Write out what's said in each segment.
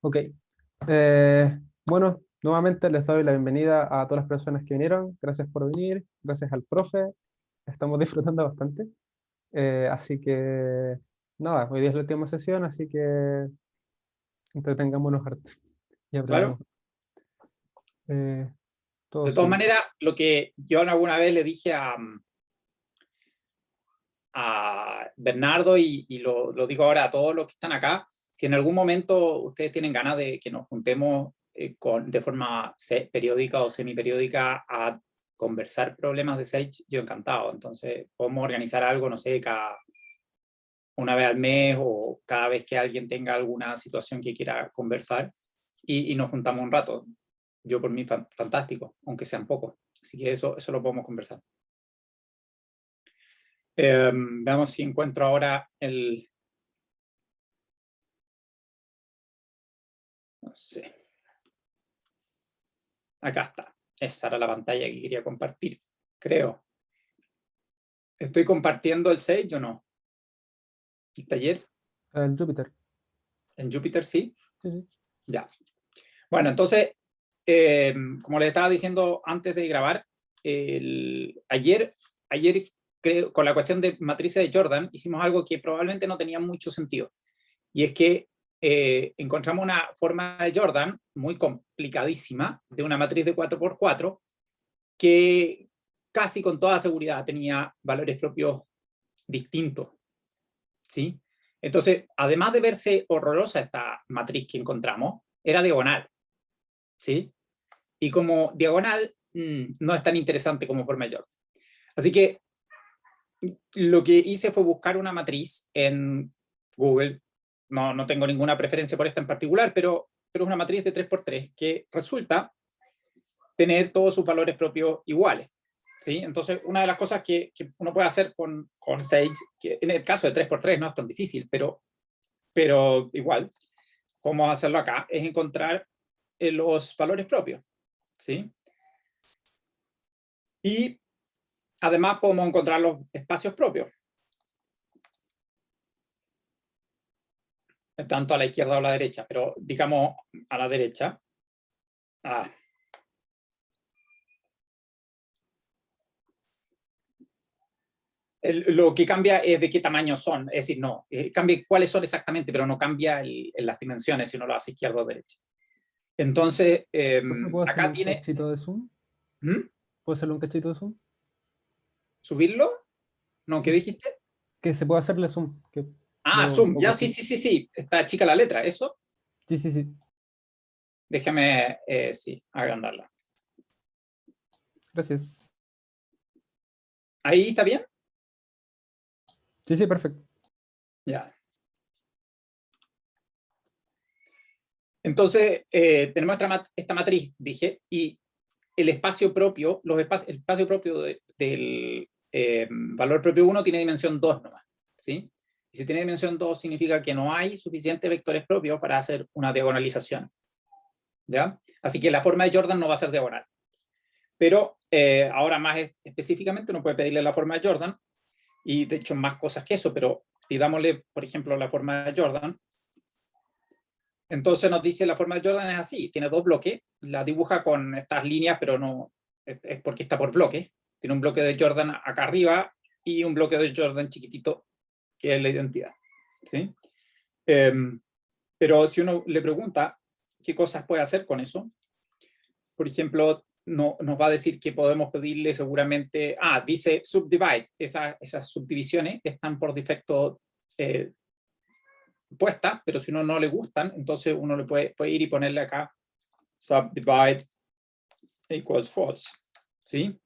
Ok. Bueno, nuevamente les doy la bienvenida a todas las personas que vinieron. Gracias por venir, gracias al profe. Estamos disfrutando bastante. Así que, nada, hoy día es la última sesión, así que entretengámonos harto y aprendamos. Claro. Eh, todo De todas súper. maneras, lo que yo alguna vez le dije a Bernardo y lo digo ahora a todos los que están acá, si en algún momento ustedes tienen ganas de que nos juntemos de forma periódica o semiperiódica a conversar problemas de Sage, yo encantado. Entonces, podemos organizar algo, no sé, cada una vez al mes o cada vez que alguien tenga alguna situación que quiera conversar y nos juntamos un rato. Yo por mí fantástico, aunque sean pocos. Así que eso lo podemos conversar. Veamos si encuentro ahora el... No sé. Acá está. Esa era la pantalla que quería compartir, creo. ¿Estoy compartiendo el Sage o no? ¿El taller? El Júpiter. En Jupyter sí. Sí, sí. Ya. Bueno, entonces, como les estaba diciendo antes de grabar, ayer creo, con la cuestión de matrices de Jordan, hicimos algo que probablemente no tenía mucho sentido. Y es que encontramos una forma de Jordan muy complicadísima de una matriz de 4x4 que casi con toda seguridad tenía valores propios distintos. ¿Sí? Entonces, además de verse horrorosa esta matriz que encontramos, era diagonal. ¿Sí? Y como diagonal no es tan interesante como forma de Jordan. Así que lo que hice fue buscar una matriz en Google. No tengo ninguna preferencia por esta en particular, pero es una matriz de 3x3 que resulta tener todos sus valores propios iguales. ¿Sí? Entonces, una de las cosas que uno puede hacer con Sage, que en el caso de 3x3 no es tan difícil, pero igual, cómo hacerlo acá, es encontrar los valores propios. ¿Sí? Y además podemos encontrar los espacios propios, tanto a la izquierda o a la derecha, pero digamos a la derecha. Ah. Lo que cambia es de qué tamaño son, es decir, no, cambia cuáles son exactamente, pero no cambia las dimensiones si uno lo hace izquierda o derecha. Entonces, Profe, ¿puedo hacerle acá un tiene... cachito de zoom? ¿Mm? ¿Puedo hacerle un cachito de zoom? ¿Subirlo? ¿No? ¿Qué Sí. dijiste? Que se puede hacerle zoom, que Ah, veo un zoom, poco ya, sí, chico. sí, sí, sí, está chica la letra, eso. Sí, sí, sí. Déjame, sí, agrandarla. Gracias. ¿Ahí está bien? Sí, sí, perfecto. Ya. Entonces, tenemos esta matriz, dije, y el espacio propio, el espacio propio del valor propio 1 tiene dimensión 2 nomás, ¿sí? Y si tiene dimensión 2 significa que no hay suficientes vectores propios para hacer una diagonalización, ¿ya? Así que la forma de Jordan no va a ser diagonal. Pero ahora más específicamente uno puede pedirle la forma de Jordan, y de hecho más cosas que eso, pero pidámosle, por ejemplo, la forma de Jordan. Entonces nos dice la forma de Jordan es así, tiene dos bloques, la dibuja con estas líneas, pero no es porque está por bloques. Tiene un bloque de Jordan acá arriba y un bloque de Jordan chiquitito, que es la identidad. ¿Sí? Pero si uno le pregunta qué cosas puede hacer con eso, por ejemplo, no, nos va a decir que podemos pedirle seguramente, dice subdivide, esas subdivisiones están por defecto puestas, pero si uno no le gustan, entonces uno le puede ir y ponerle acá subdivide equals false, ¿sí?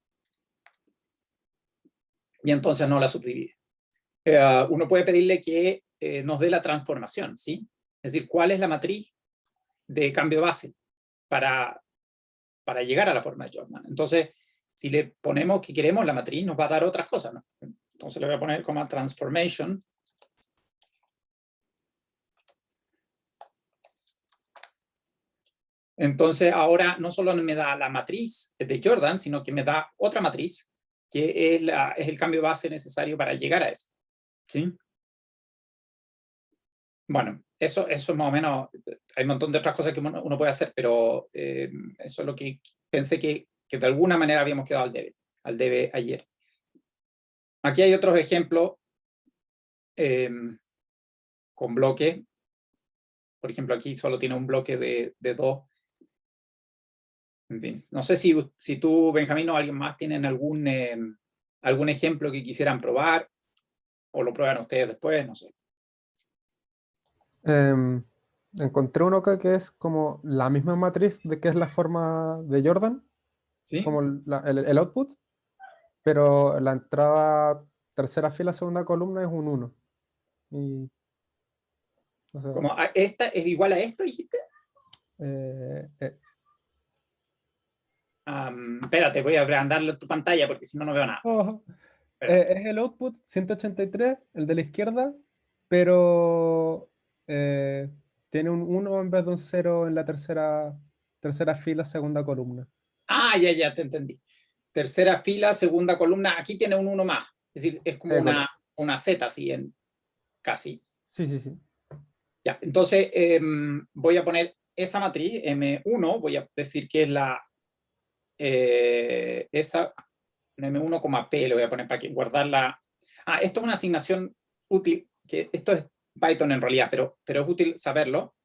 Y entonces no la subdivide. Uno puede pedirle que nos dé la transformación, ¿sí? Es decir, cuál es la matriz de cambio de base para llegar a la forma de Jordan. Entonces, si le ponemos que queremos la matriz, nos va a dar otras cosas, ¿no? Entonces le voy a poner como transformation. Entonces ahora no solo me da la matriz de Jordan, sino que me da otra matriz, que es el cambio de base necesario para llegar a eso. ¿Sí? Bueno, eso es más o menos, hay un montón de otras cosas que uno puede hacer, pero eso es lo que pensé que de alguna manera habíamos quedado al debe ayer. Aquí hay otros ejemplos con bloques. Por ejemplo, aquí solo tiene un bloque de 2. En fin, no sé si tú, Benjamín, o alguien más tienen algún ejemplo que quisieran probar, o lo prueban ustedes después, no sé. Encontré uno acá que es como la misma matriz de que es la forma de Jordan, ¿Sí? como el output, pero la entrada tercera fila, segunda columna es un 1. Y, o sea, Como esta es igual a esta, dijiste. eh, eh, Espérate, voy a agrandarle tu pantalla porque si no, no veo nada. oh, Espérate. es el output 183, el de la izquierda, pero tiene un 1 en vez de un 0 en la tercera fila, segunda columna. Ah, ya, te entendí. Tercera fila, segunda columna. Aquí tiene un 1 más. Es decir, es como una Z, así, casi. Sí, sí, sí. Ya, entonces voy a poner esa matriz, M1, voy a decir que es esa M1,P, le voy a poner para que guardarla. Ah, esto es una asignación útil, que esto es Python en realidad, pero es útil saberlo,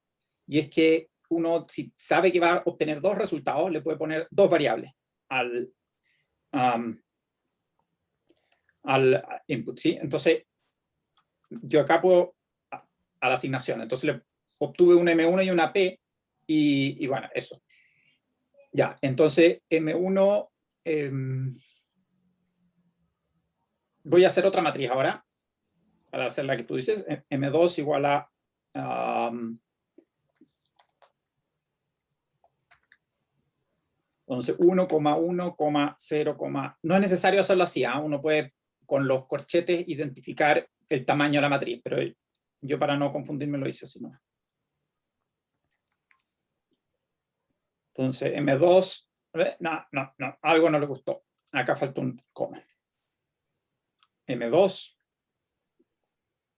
y es que uno, si sabe que va a obtener 2 resultados, le puede poner 2 variables al, al input, ¿sí? Entonces, yo acá puedo a la asignación, entonces le obtuve una M1 y una P, y bueno, eso. Ya, entonces M1, voy a hacer otra matriz ahora, para hacer la que tú dices, M2 igual a entonces 1,1,0, no es necesario hacerlo así, ¿eh? Uno puede con los corchetes identificar el tamaño de la matriz, pero yo para no confundirme lo hice así, ¿no? Entonces M2, no, algo no le gustó, acá falta un coma. M2,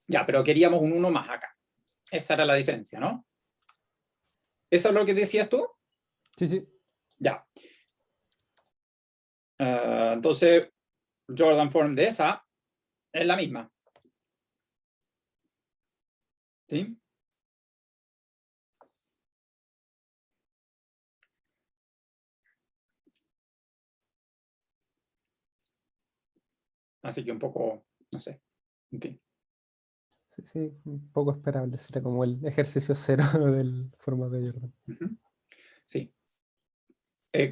ya, pero queríamos un 1 más acá, esa era la diferencia, ¿no? ¿Eso es lo que decías tú? Sí, sí. Ya. Entonces, Jordan Form de esa es la misma. ¿Sí? Así que un poco, no sé, en fin. Sí, sí, un poco esperable. Sería como el ejercicio cero del formato de Jordan. Sí.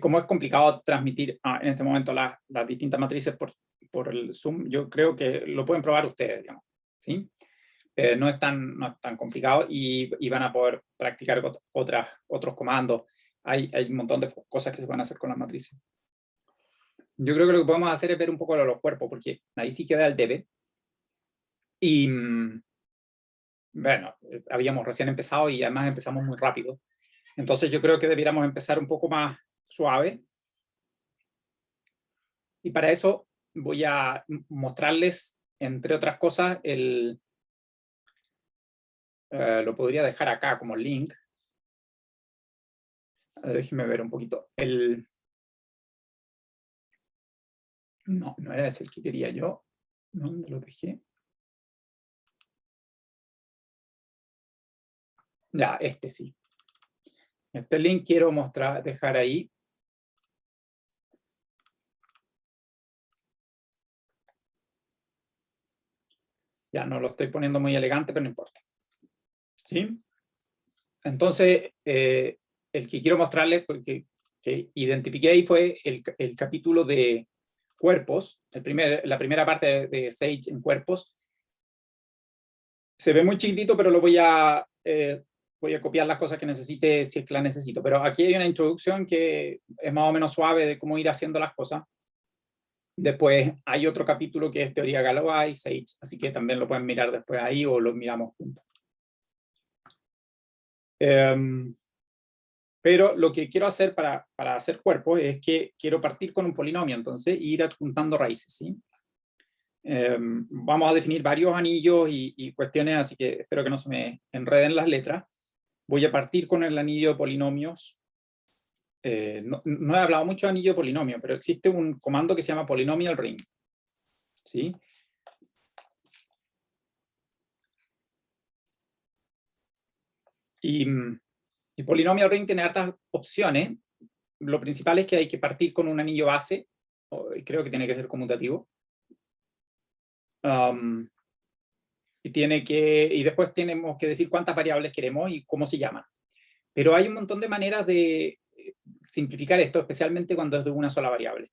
Como es complicado transmitir en este momento las distintas matrices por el Zoom, yo creo que lo pueden probar ustedes, digamos. ¿Sí? No es tan complicado y van a poder practicar otros comandos. Hay un montón de cosas que se van a hacer con las matrices. Yo creo que lo que podemos hacer es ver un poco de los cuerpos, porque ahí sí queda el debe. Y bueno, habíamos recién empezado y además empezamos muy rápido. Entonces yo creo que debiéramos empezar un poco más suave. Y para eso voy a mostrarles, entre otras cosas, lo podría dejar acá como link. Déjenme ver un poquito. No era ese el que quería yo. ¿Dónde lo dejé? Ya, este sí. Este link quiero dejar ahí. Ya no lo estoy poniendo muy elegante, pero no importa. ¿Sí? Entonces, el que quiero mostrarles, porque que identifiqué ahí fue el capítulo de cuerpos, la primera parte de Sage en cuerpos. Se ve muy chiquitito, pero voy a copiar las cosas que necesite si es que las necesito. Pero aquí hay una introducción que es más o menos suave de cómo ir haciendo las cosas. Después hay otro capítulo que es Teoría Galois, Sage, así que también lo pueden mirar después ahí o lo miramos juntos. Pero lo que quiero hacer para hacer cuerpos es que quiero partir con un polinomio, entonces, e ir adjuntando raíces, ¿sí? Vamos a definir varios anillos y cuestiones, así que espero que no se me enreden las letras. Voy a partir con el anillo de polinomios. No he hablado mucho de anillo de polinomio, pero existe un comando que se llama polynomial ring. ¿Sí? Y polynomial ring tiene hartas opciones. Lo principal es que hay que partir con un anillo base, creo que tiene que ser conmutativo. Y después tenemos que decir cuántas variables queremos y cómo se llaman. Pero hay un montón de maneras de simplificar esto, especialmente cuando es de una sola variable.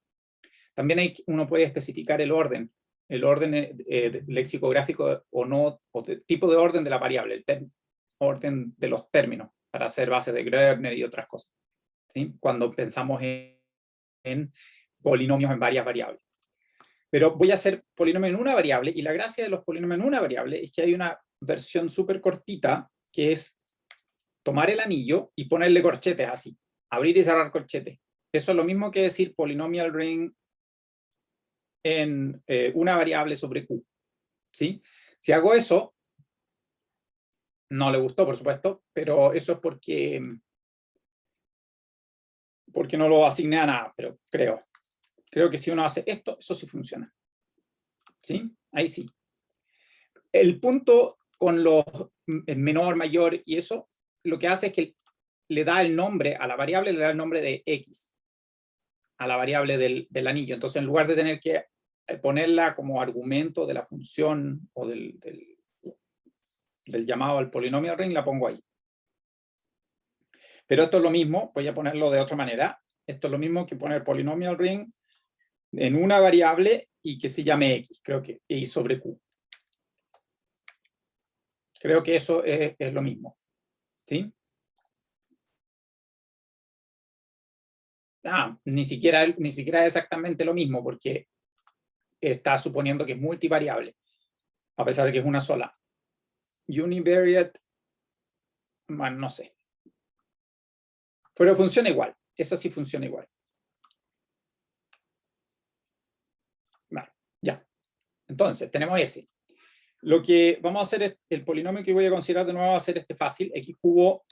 También uno puede especificar el orden lexicográfico o tipo de orden de la variable, el orden de los términos, para hacer bases de Gröbner y otras cosas, ¿sí? Cuando pensamos en polinomios en varias variables. Pero voy a hacer polinomio en una variable, y la gracia de los polinomios en una variable es que hay una versión súper cortita, que es tomar el anillo y ponerle corchetes así, abrir y cerrar corchetes. Eso es lo mismo que decir polynomial ring en una variable sobre Q. ¿Sí? Si hago eso, no le gustó, por supuesto, pero eso es porque no lo asigné a nada, pero creo que si uno hace esto, eso sí funciona. ¿Sí? Ahí sí. El punto con los menor, mayor y eso, lo que hace es que le da el nombre a la variable, le da el nombre de X a la variable del anillo. Entonces, en lugar de tener que ponerla como argumento de la función o del llamado al polinomial ring, la pongo ahí. Pero esto es lo mismo, voy a ponerlo de otra manera. Esto es lo mismo que poner polynomial ring en una variable y que se llame X, creo que Y sobre Q. Creo que eso es lo mismo. ¿Sí? Ni siquiera es exactamente lo mismo, porque está suponiendo que es multivariable, a pesar de que es una sola. Univariate, bueno, no sé. Pero funciona igual. Esa sí funciona igual. Vale, ya. Entonces, tenemos ese. Lo que vamos a hacer es, el polinomio que voy a considerar de nuevo va a ser este fácil, x cubo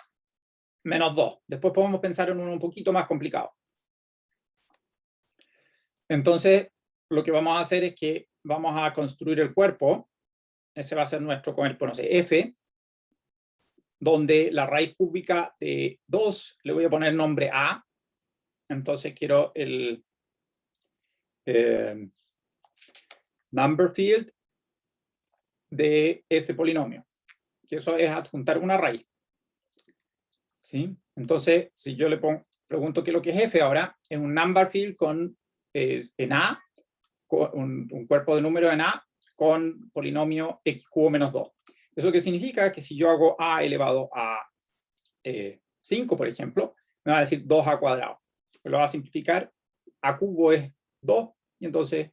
menos 2. Después podemos pensar en uno un poquito más complicado. Entonces, lo que vamos a hacer es que vamos a construir el cuerpo. Ese va a ser nuestro cuerpo, no sé, f, donde la raíz cúbica de 2 le voy a poner el nombre a. Entonces quiero el number field de ese polinomio, que eso es adjuntar una raíz. ¿Sí? Entonces, si yo le pregunto qué es lo que es f ahora, es un number field con, en a, con un cuerpo de número en a, con polinomio x cubo menos 2. ¿Eso qué significa? Que si yo hago a elevado a 5, por ejemplo, me va a decir 2a cuadrado. Lo va a simplificar, a cubo es 2, y entonces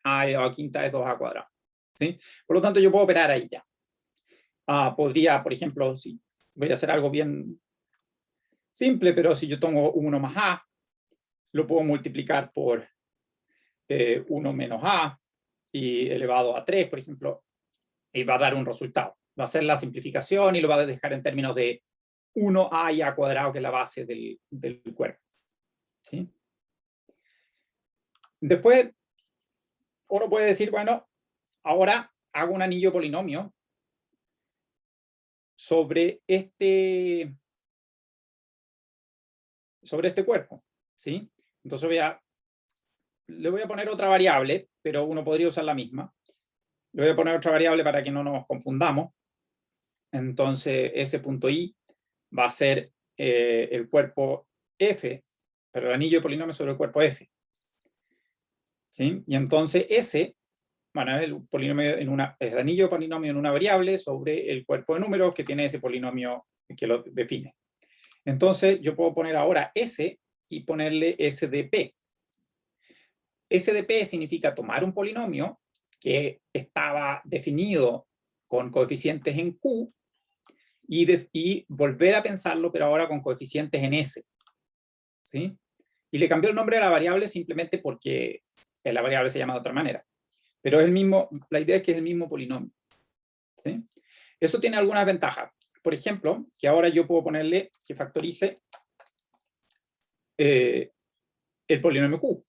a elevado a quinta es 2a cuadrado. ¿Sí? Por lo tanto, yo puedo operar ahí ya. Podría, por ejemplo, si voy a hacer algo bien simple, pero si yo tengo 1 más a, lo puedo multiplicar por 1 menos a y elevado a 3, por ejemplo, y va a dar un resultado. Va a hacer la simplificación y lo va a dejar en términos de 1a y a cuadrado, que es la base del cuerpo. ¿Sí? Después, uno puede decir, bueno, ahora hago un anillo polinomio sobre este cuerpo. ¿Sí? Entonces le voy a poner otra variable, pero uno podría usar la misma. Le voy a poner otra variable para que no nos confundamos. Entonces, ese punto i va a ser el cuerpo f, pero el anillo de polinomio sobre el cuerpo f. ¿Sí? Y entonces ese, bueno, es el polinomio es el anillo de polinomio en una variable sobre el cuerpo de números que tiene ese polinomio que lo define. Entonces, yo puedo poner ahora s y ponerle s de p. S de p significa tomar un polinomio que estaba definido con coeficientes en q y volver a pensarlo, pero ahora con coeficientes en s. ¿Sí? Y le cambió el nombre a la variable simplemente porque la variable se llama de otra manera. pero es el mismo, la idea es que es el mismo polinomio, ¿sí? Eso tiene algunas ventajas. Por ejemplo, que ahora yo puedo ponerle que factorice el polinomio Q.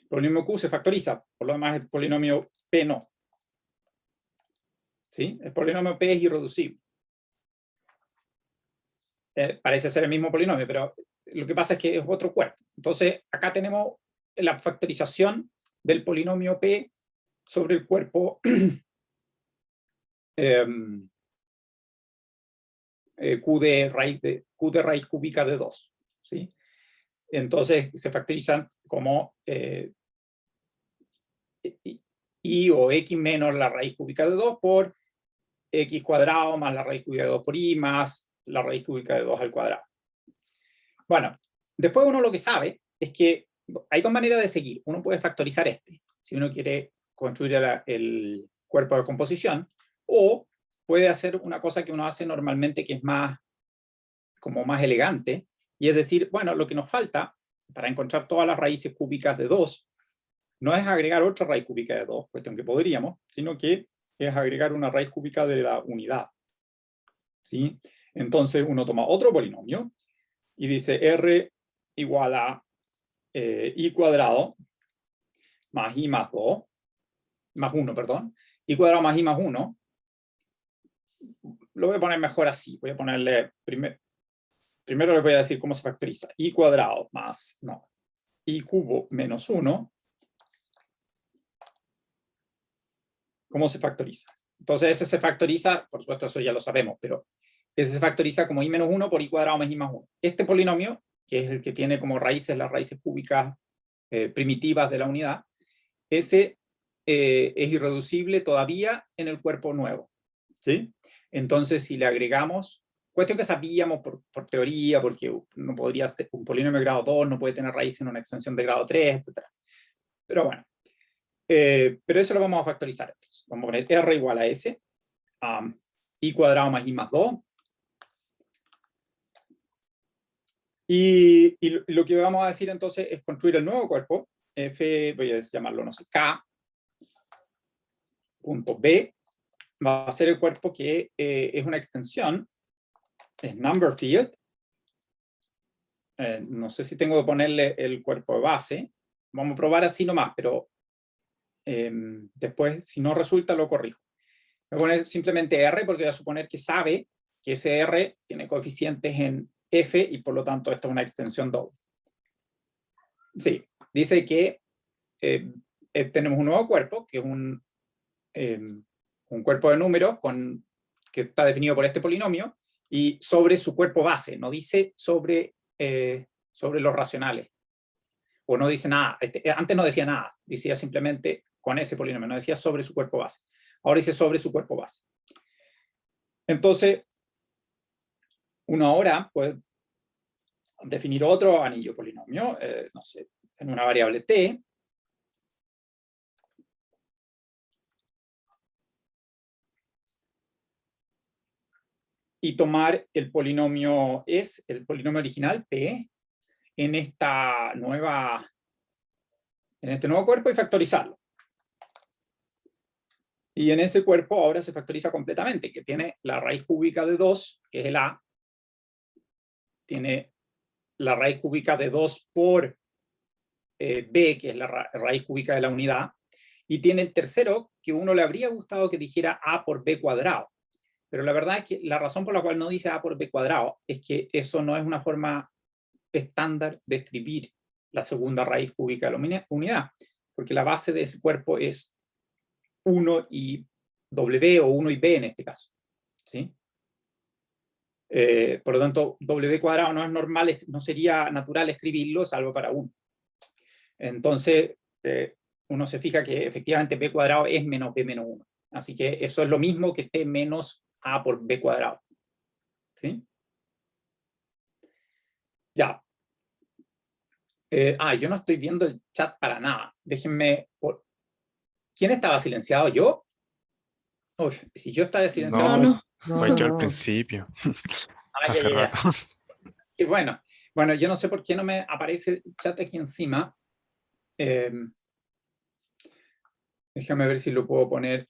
El polinomio Q se factoriza, por lo demás el polinomio P no. ¿Sí? El polinomio P es irreducible. Parece ser el mismo polinomio, pero lo que pasa es que es otro cuerpo. Entonces, acá tenemos la factorización del polinomio P sobre el cuerpo Q de raíz cúbica de 2. ¿Sí? Entonces, se factorizan como y o x menos la raíz cúbica de 2 por x cuadrado más la raíz cúbica de 2 por y más la raíz cúbica de 2 al cuadrado. Bueno, después uno lo que sabe es que hay dos maneras de seguir. Uno puede factorizar este, si uno quiere construir el cuerpo de composición, o puede hacer una cosa que uno hace normalmente que es más, como más elegante, y es decir, bueno, lo que nos falta para encontrar todas las raíces cúbicas de 2 no es agregar otra raíz cúbica de 2, cuestión que podríamos, sino que es agregar una raíz cúbica de la unidad. ¿Sí? Entonces uno toma otro polinomio y dice R igual a I cuadrado más I más 2, más 1, perdón, I cuadrado más I más 1. Lo voy a poner mejor así, voy a ponerle, primero les voy a decir cómo se factoriza. I cuadrado más, no, I cubo menos 1. ¿Cómo se factoriza? Entonces ese se factoriza, por supuesto eso ya lo sabemos, pero ese se factoriza como I menos 1 por I cuadrado más I más 1. Este polinomio, que es el que tiene como raíces las raíces cúbicas primitivas de la unidad, ese es irreducible todavía en el cuerpo nuevo. ¿Sí? Entonces si le agregamos, cuestión que sabíamos por teoría, porque no podría, un polinomio de grado 2 no puede tener raíz en una extensión de grado 3, etc. Pero bueno, pero eso lo vamos a factorizar. Entonces, vamos a poner R igual a S, I cuadrado más I más 2. Y lo que vamos a decir entonces es construir el nuevo cuerpo, F, voy a llamarlo, no sé, K, punto B, va a ser el cuerpo que es una extensión, es number field. No sé si tengo que ponerle el cuerpo de base. Vamos a probar así nomás, pero después, si no resulta, lo corrijo. Voy a poner simplemente R porque voy a suponer que sabe que ese R tiene coeficientes en F y por lo tanto esta es una extensión doble. Sí, dice que tenemos un nuevo cuerpo, que es un cuerpo de números que está definido por este polinomio, y sobre su cuerpo base, no dice sobre los racionales. O no dice nada, antes no decía nada, decía simplemente con ese polinomio, no decía sobre su cuerpo base. Ahora dice sobre su cuerpo base. Entonces, uno ahora puede definir otro anillo polinomio, no sé, en una variable t, y tomar el polinomio el polinomio original P, en este nuevo cuerpo y factorizarlo. Y en ese cuerpo ahora se factoriza completamente, que tiene la raíz cúbica de 2, que es el A, tiene la raíz cúbica de 2 por B, que es la raíz cúbica de la unidad, y tiene el tercero, que uno le habría gustado que dijera A por B cuadrado. Pero la verdad es que la razón por la cual no dice A por B cuadrado es que eso no es una forma estándar de escribir la segunda raíz cúbica de la unidad, porque la base de ese cuerpo es 1 y W o 1 y B en este caso. ¿Sí? Por lo tanto, W cuadrado no es normal, no sería natural escribirlo, salvo para 1. Entonces, uno se fija que efectivamente B cuadrado es menos B menos 1. Así que eso es lo mismo que T menos A por B cuadrado. ¿Sí? Ya. Yo no estoy viendo el chat para nada. Déjenme... ¿Quién estaba silenciado? ¿Yo? Uy, si yo estaba silenciado... No, No, fue yo al no. principio, Ya, hace ya, rato. ya. Y bueno, yo no sé por qué no me aparece el chat aquí encima. Déjame ver si lo puedo poner,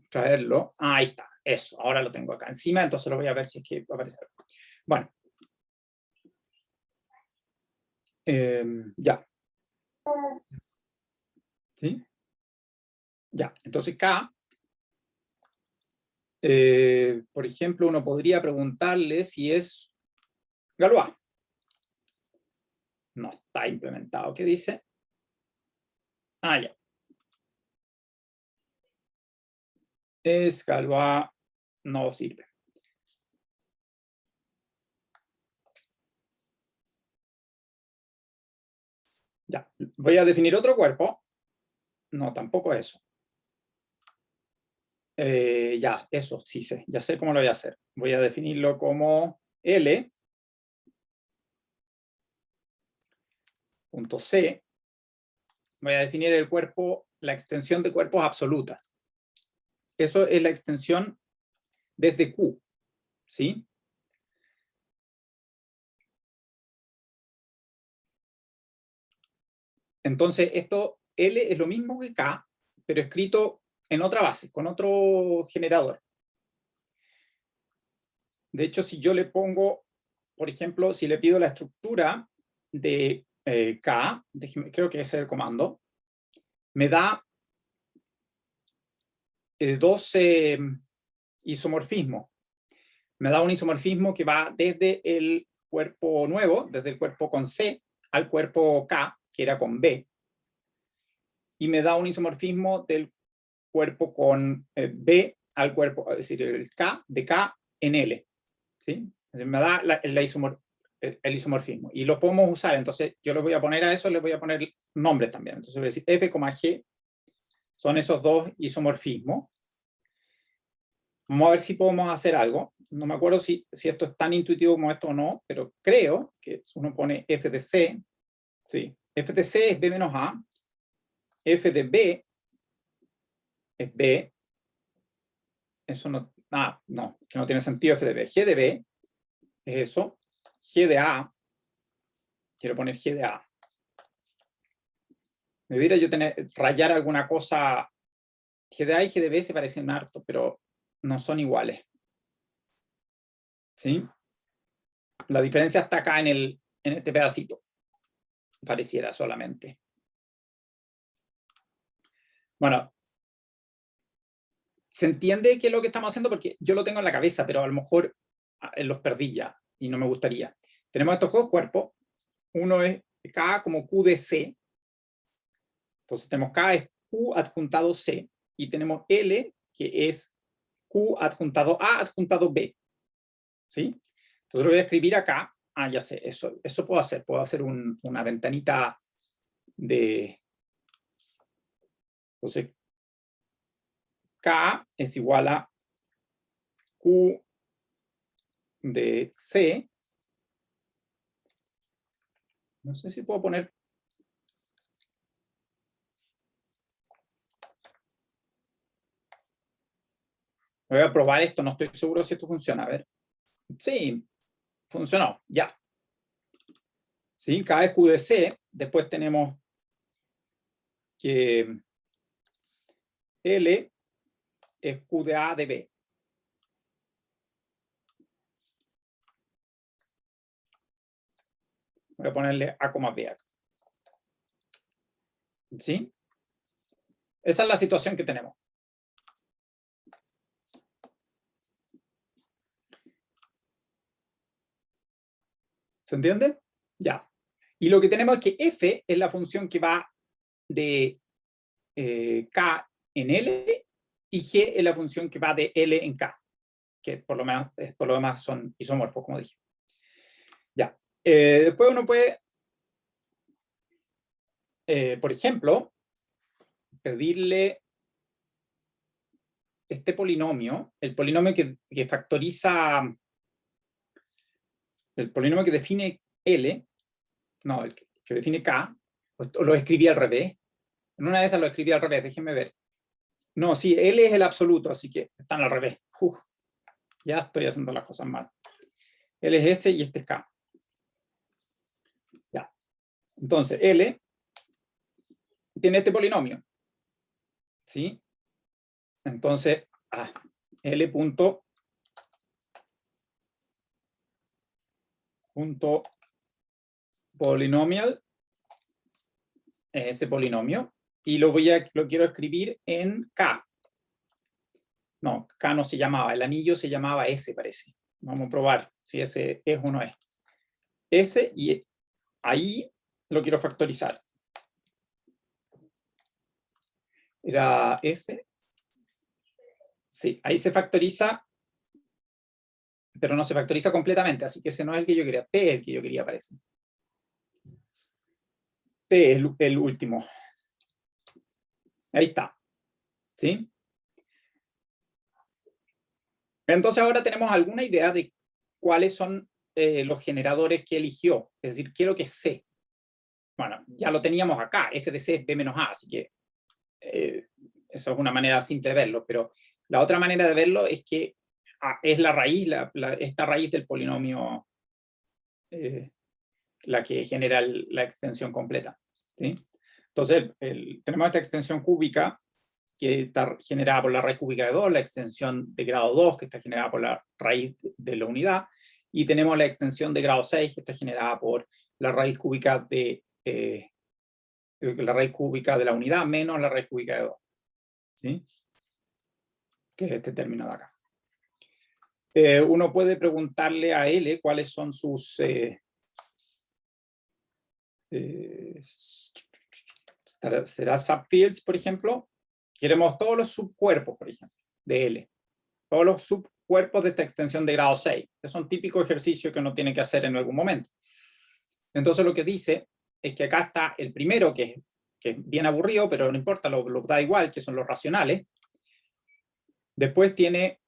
traerlo. Ah, ahí está, eso, ahora lo tengo acá encima, entonces lo voy a ver si es que va a aparecer. Bueno. Ya. ¿Sí? Ya, entonces K, por ejemplo, uno podría preguntarle si es Galois. No está implementado. ¿Qué dice? Ah, ya. Es Galois, no sirve. Ya, voy a definir otro cuerpo. No, tampoco eso. Ya, eso sí sé. Ya sé cómo lo voy a hacer. Voy a definirlo como L. Punto C. Voy a definir el cuerpo, la extensión de cuerpos absoluta. Eso es la extensión desde Q. ¿Sí? Entonces, esto L es lo mismo que K, pero escrito en otra base, con otro generador. De hecho, si yo le pongo, por ejemplo, si le pido la estructura de K, creo que ese es el comando, me da dos isomorfismos. Me da un isomorfismo que va desde el cuerpo nuevo, desde el cuerpo con C, al cuerpo K, que era con B, y me da un isomorfismo del cuerpo con B al cuerpo, es decir, el K de K en L. ¿Sí? Me da el isomorfismo. Y lo podemos usar, entonces yo les voy a poner a eso, les voy a poner nombres también. Entonces voy a decir F, G son esos dos isomorfismos. Vamos a ver si podemos hacer algo. No me acuerdo si esto es tan intuitivo como esto o no, pero creo que uno pone F de C. Sí. F de C es B menos A. F de B es B. Eso no, no, que no tiene sentido F de B. G de B es eso. G de A. Quiero poner G de A. Me debería yo rayar alguna cosa. G de A y G de B se parecen harto, pero no son iguales. ¿Sí? La diferencia está acá en este pedacito. Pareciera solamente. Bueno, se entiende qué es lo que estamos haciendo porque yo lo tengo en la cabeza, pero a lo mejor los perdí ya y no me gustaría. Tenemos estos dos cuerpos. Uno es K como Q de C. Entonces tenemos K es Q adjuntado C y tenemos L que es Q adjuntado A adjuntado B. ¿Sí? Entonces lo voy a escribir acá. Ah, ya sé, eso puedo hacer. Puedo hacer una ventanita de... Entonces, K es igual a Q de C. No sé si puedo poner... Voy a probar esto, no estoy seguro si esto funciona. A ver. Sí, funcionó, ya. ¿Sí? K es Q de C. Después tenemos que L es Q de A de B. Voy a ponerle A, B acá. ¿Sí? Esa es la situación que tenemos. ¿Se entiende? Ya. Y lo que tenemos es que F es la función que va de K en L y G es la función que va de L en K, que por lo demás son isomorfos, como dije. Ya. Después uno puede, por ejemplo, pedirle este polinomio, el polinomio que factoriza, el polinomio que define L, no, el que define K, o lo escribí al revés. En una de esas lo escribí al revés, déjenme ver. No, sí, L es el absoluto, así que están al revés. Ya estoy haciendo las cosas mal. L es S y este es K. Ya. Entonces, L tiene este polinomio. ¿sí? Entonces, L punto polinomial, ese polinomio, y lo quiero escribir en K. No, K no se llamaba, el anillo se llamaba S, parece. Vamos a probar si ese es o no es. S, y ahí lo quiero factorizar. Era S. Sí, ahí se factoriza, pero no se factoriza completamente, así que ese no es el que yo quería. T es el que yo quería, parece. T es el último. Ahí está. ¿Sí? Entonces ahora tenemos alguna idea de cuáles son los generadores que eligió. Es decir, ¿qué es lo que es C? Bueno, ya lo teníamos acá. F de C es B menos A, así que eso es una manera simple de verlo. Pero la otra manera de verlo es que es la raíz, esta raíz del polinomio la que genera la extensión completa. ¿Sí? Entonces, tenemos esta extensión cúbica que está generada por la raíz cúbica de 2, la extensión de grado 2, que está generada por la raíz de la unidad, y tenemos la extensión de grado 6, que está generada por la raíz cúbica de la unidad menos la raíz cúbica de 2. ¿Sí? Que es este término de acá. Uno puede preguntarle a L cuáles son sus será subfields, por ejemplo. Queremos todos los subcuerpos, por ejemplo, de L. Todos los subcuerpos de esta extensión de grado 6. Es un típico ejercicio que uno tiene que hacer en algún momento. Entonces lo que dice es que acá está el primero, que es bien aburrido, pero no importa, lo da igual, que son los racionales. Después tiene,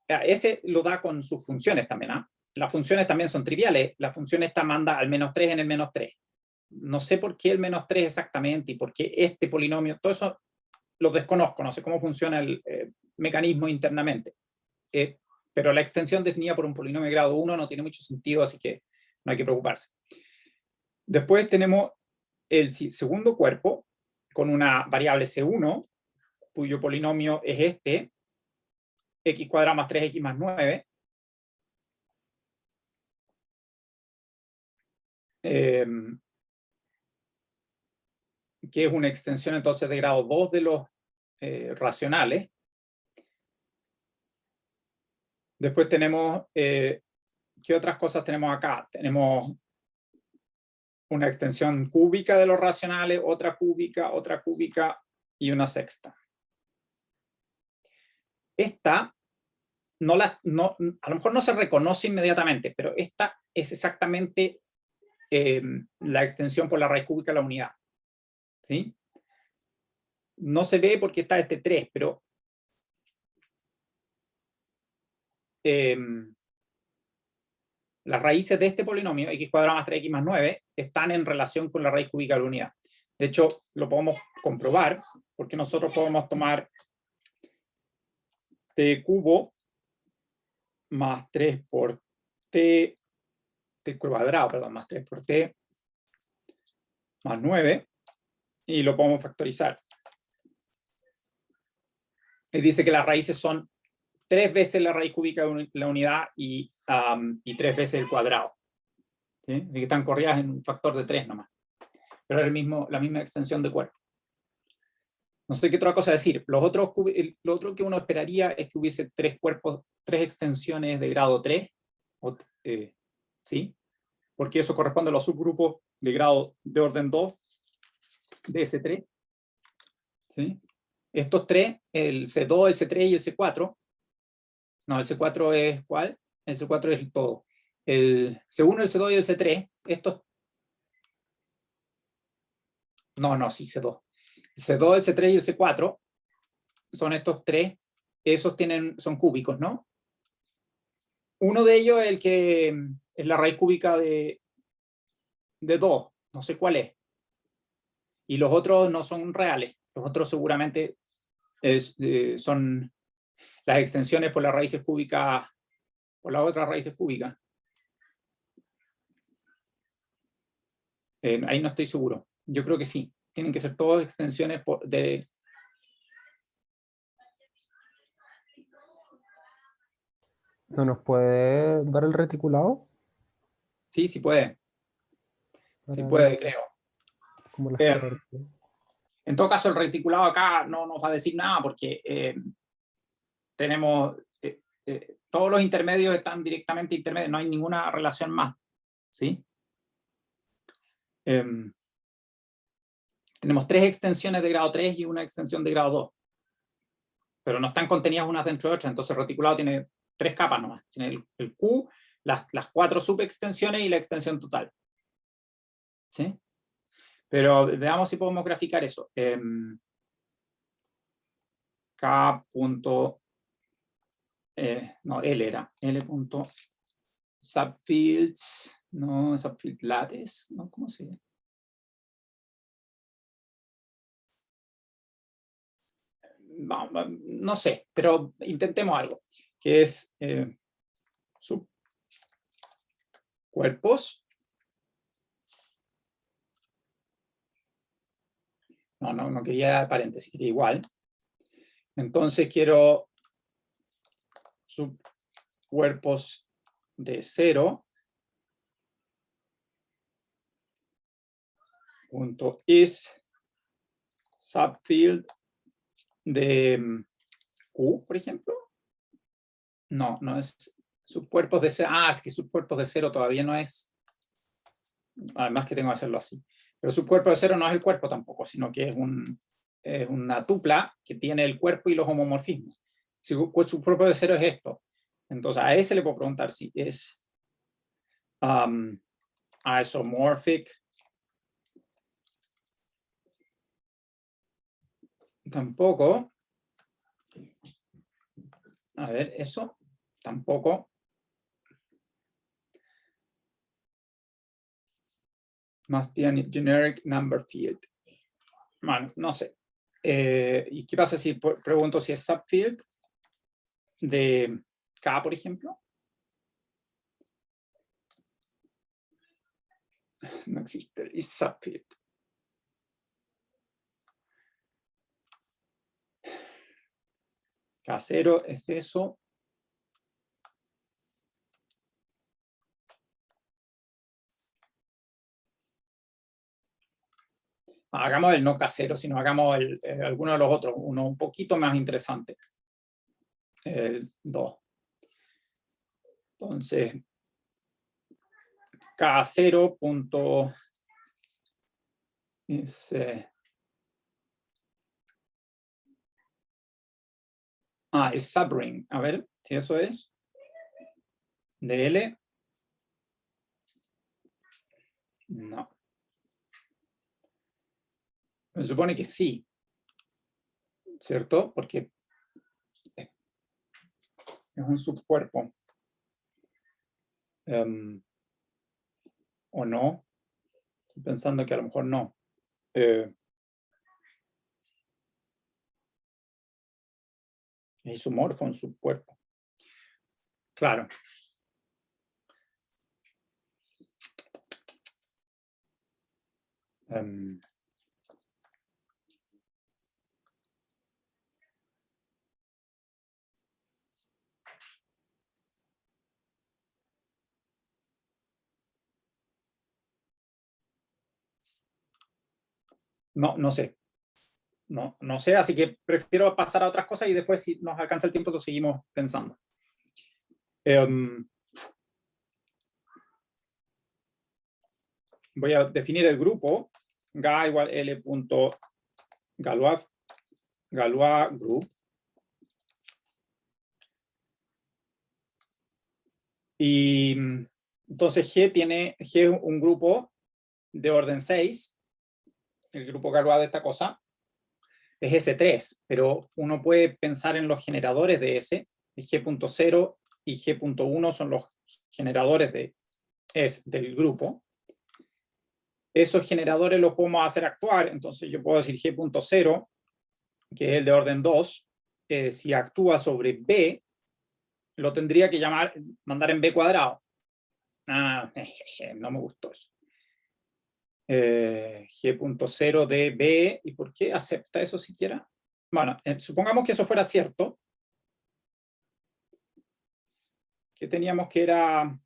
ese lo da con sus funciones también. Las funciones también son triviales. La función esta manda al menos 3 en el menos 3. No sé por qué el menos 3 exactamente y por qué este polinomio, todo eso lo desconozco, no sé cómo funciona el mecanismo internamente. Pero la extensión definida por un polinomio de grado 1 no tiene mucho sentido, así que no hay que preocuparse. Después tenemos el segundo cuerpo con una variable C1, cuyo polinomio es este, x cuadrado más 3x más 9. Que es una extensión entonces de grado 2 de los racionales. Después tenemos, ¿qué otras cosas tenemos acá? Tenemos una extensión cúbica de los racionales, otra cúbica y una sexta. Esta, a lo mejor no se reconoce inmediatamente, pero esta es exactamente la extensión por la raíz cúbica de la unidad. ¿Sí? No se ve porque está este 3, pero las raíces de este polinomio, x cuadrado más 3x más 9, están en relación con la raíz cúbica de la unidad. De hecho, lo podemos comprobar, porque nosotros podemos tomar t cubo más 3 por t cuadrado, perdón, más 3 por t más 9, y lo podemos factorizar. Y dice que las raíces son 3 veces la raíz cúbica de la unidad y 3 veces el cuadrado. ¿Sí? Así que están corridas en un factor de 3 nomás. Pero es la misma extensión de cuerpo. No sé qué otra cosa decir. Lo otro que uno esperaría es que hubiese 3 cuerpos, 3 extensiones de grado 3. ¿Sí? Porque eso corresponde a los subgrupos de grado de orden 2 de S3. ¿Sí? Estos 3, el C2, el C3 y el C4. No, el C4 es ¿cuál? El C4 es todo. El C1, el C2 y el C3, estos... No, sí, C2. El C2, el C3 y el C4 son estos 3. Esos son cúbicos, ¿no? Uno de ellos es el que es la raíz cúbica de 2. No sé cuál es. Y los otros no son reales. Los otros seguramente son las extensiones por las raíces cúbicas, por las otras raíces cúbicas. Ahí no estoy seguro. Yo creo que sí. Tienen que ser todas extensiones ¿No nos puede dar el reticulado Sí, sí puede. Sí para ver puede, creo. como las Eh, jerarquías? en todo caso, el reticulado acá no nos va a decir nada porque tenemos... todos los intermedios están directamente intermedios, no hay ninguna relación más. ¿Sí? Tenemos 3 extensiones de grado 3 y una extensión de grado 2. Pero no están contenidas unas dentro de otras, entonces el reticulado tiene 3 capas nomás. Tiene el Q, las 4 subextensiones y la extensión total. ¿Sí? Pero veamos si podemos graficar eso. K punto, no, L era, L punto subfields, no, subfield lattice, no, ¿cómo se llama? No sé, pero intentemos algo, que es subcuerpos. No quería paréntesis, quería igual. Entonces quiero subcuerpos de 0 punto is subfield de Q, por ejemplo. No es subcuerpos de 0. Ah, es que subcuerpos de 0 todavía no es. Además que tengo que hacerlo así. Pero subcuerpo de 0 no es el cuerpo tampoco, sino que es una tupla que tiene el cuerpo y los homomorfismos. Si subcuerpo de 0 es esto. Entonces a ese le puedo preguntar si es isomorphic. Tampoco. A ver, eso. Tampoco. Must be a generic number field. Bueno, no sé. ¿Y qué pasa si pregunto si es subfield de K, por ejemplo? No existe. Es subfield. K0 es eso. Hagamos el no K0, sino hagamos alguno de los otros, uno un poquito más interesante. El 2. Entonces, K0 punto es, es subring. A ver si eso es. De L. No. Me supone que sí. ¿Cierto? Porque es un subcuerpo. ¿O no? Estoy pensando que a lo mejor no. Es isomorfo en subcuerpo. Claro. No sé. No sé, así que prefiero pasar a otras cosas y después, si nos alcanza el tiempo, lo seguimos pensando. Voy a definir el grupo Ga igual L punto Galois group. Y entonces G es un grupo de orden 6, el grupo Galois de esta cosa, es S3, pero uno puede pensar en los generadores de S, G.0 y G.1 son los generadores del grupo. Esos generadores los podemos hacer actuar, entonces yo puedo decir G.0, que es el de orden 2, si actúa sobre B, lo tendría que mandar en B cuadrado. No me gustó eso. G.0 de B, ¿y por qué acepta eso siquiera? Bueno, supongamos que eso fuera cierto. que teníamos que era,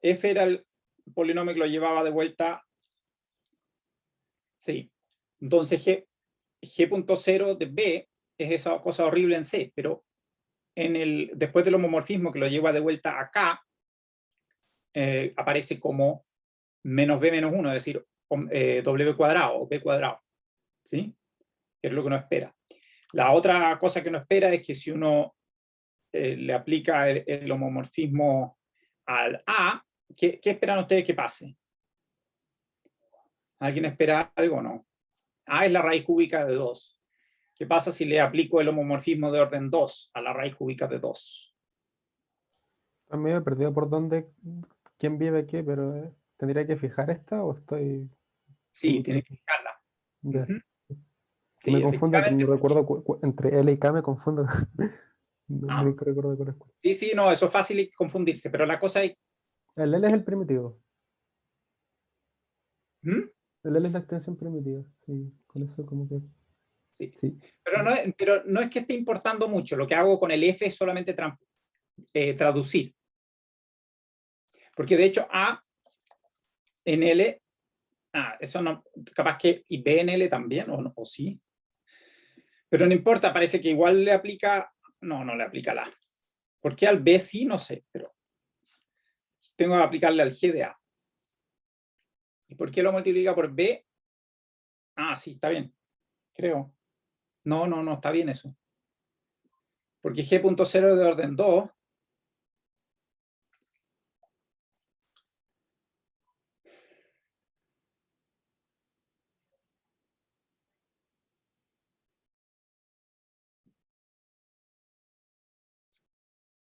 f era el polinomio que lo llevaba de vuelta, sí, entonces g.0 de b es esa cosa horrible en C, pero después del homomorfismo que lo lleva de vuelta acá, aparece como menos b menos 1, es decir, w cuadrado o b cuadrado, ¿sí? Que es lo que uno espera. La otra cosa que uno espera es que si uno le aplica el homomorfismo al A, ¿qué esperan ustedes que pase? ¿Alguien espera algo o no? A es la raíz cúbica de 2. ¿Qué pasa si le aplico el homomorfismo de orden 2 a la raíz cúbica de 2? También me he perdido por dónde, quién vive qué, pero ¿tendría que fijar esta o estoy Sí, muy... tiene que fijarla. Ya. Ujú. Que me Sí, confundo, no efectivamente. recuerdo entre L y K me confundo. Ah, Nunca recuerdo cuál es cuál. sí, sí, no, eso es fácil confundirse, pero la cosa es... El L es el primitivo. ¿Mm? El L es la extensión primitiva. Sí, con eso como que... Sí. Sí. Pero no es que esté importando mucho. Lo que hago con el F es solamente traducir. Porque de hecho A en L, eso no, capaz que, y B en L también, o sí. Pero no importa, parece que igual le aplica, no le aplica la A. ¿Por qué al B sí? No sé, pero tengo que aplicarle al G de A. ¿Y por qué lo multiplica por B? Sí, está bien, creo. No, está bien eso. Porque G.0 es de orden 2.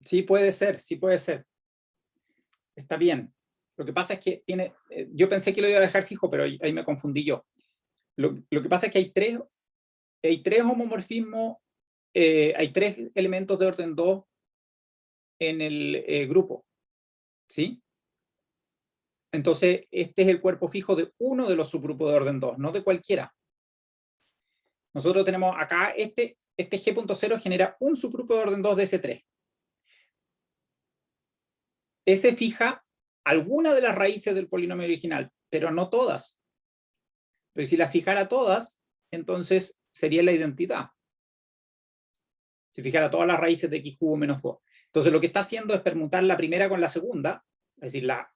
Sí puede ser, sí puede ser. Está bien. Lo que pasa es que tiene, yo pensé que lo iba a dejar fijo, pero ahí me confundí yo. Lo que pasa es que hay tres homomorfismos, hay tres elementos de orden 2 en el grupo, ¿sí? Entonces, este es el cuerpo fijo de uno de los subgrupos de orden 2, no de cualquiera. Nosotros tenemos acá, este G.0 genera un subgrupo de orden 2 de S3. Ese fija alguna de las raíces del polinomio original, pero no todas. Pero si las fijara todas, entonces sería la identidad. Si fijara todas las raíces de x cubo menos 2. Entonces lo que está haciendo es permutar la primera con la segunda, es decir, la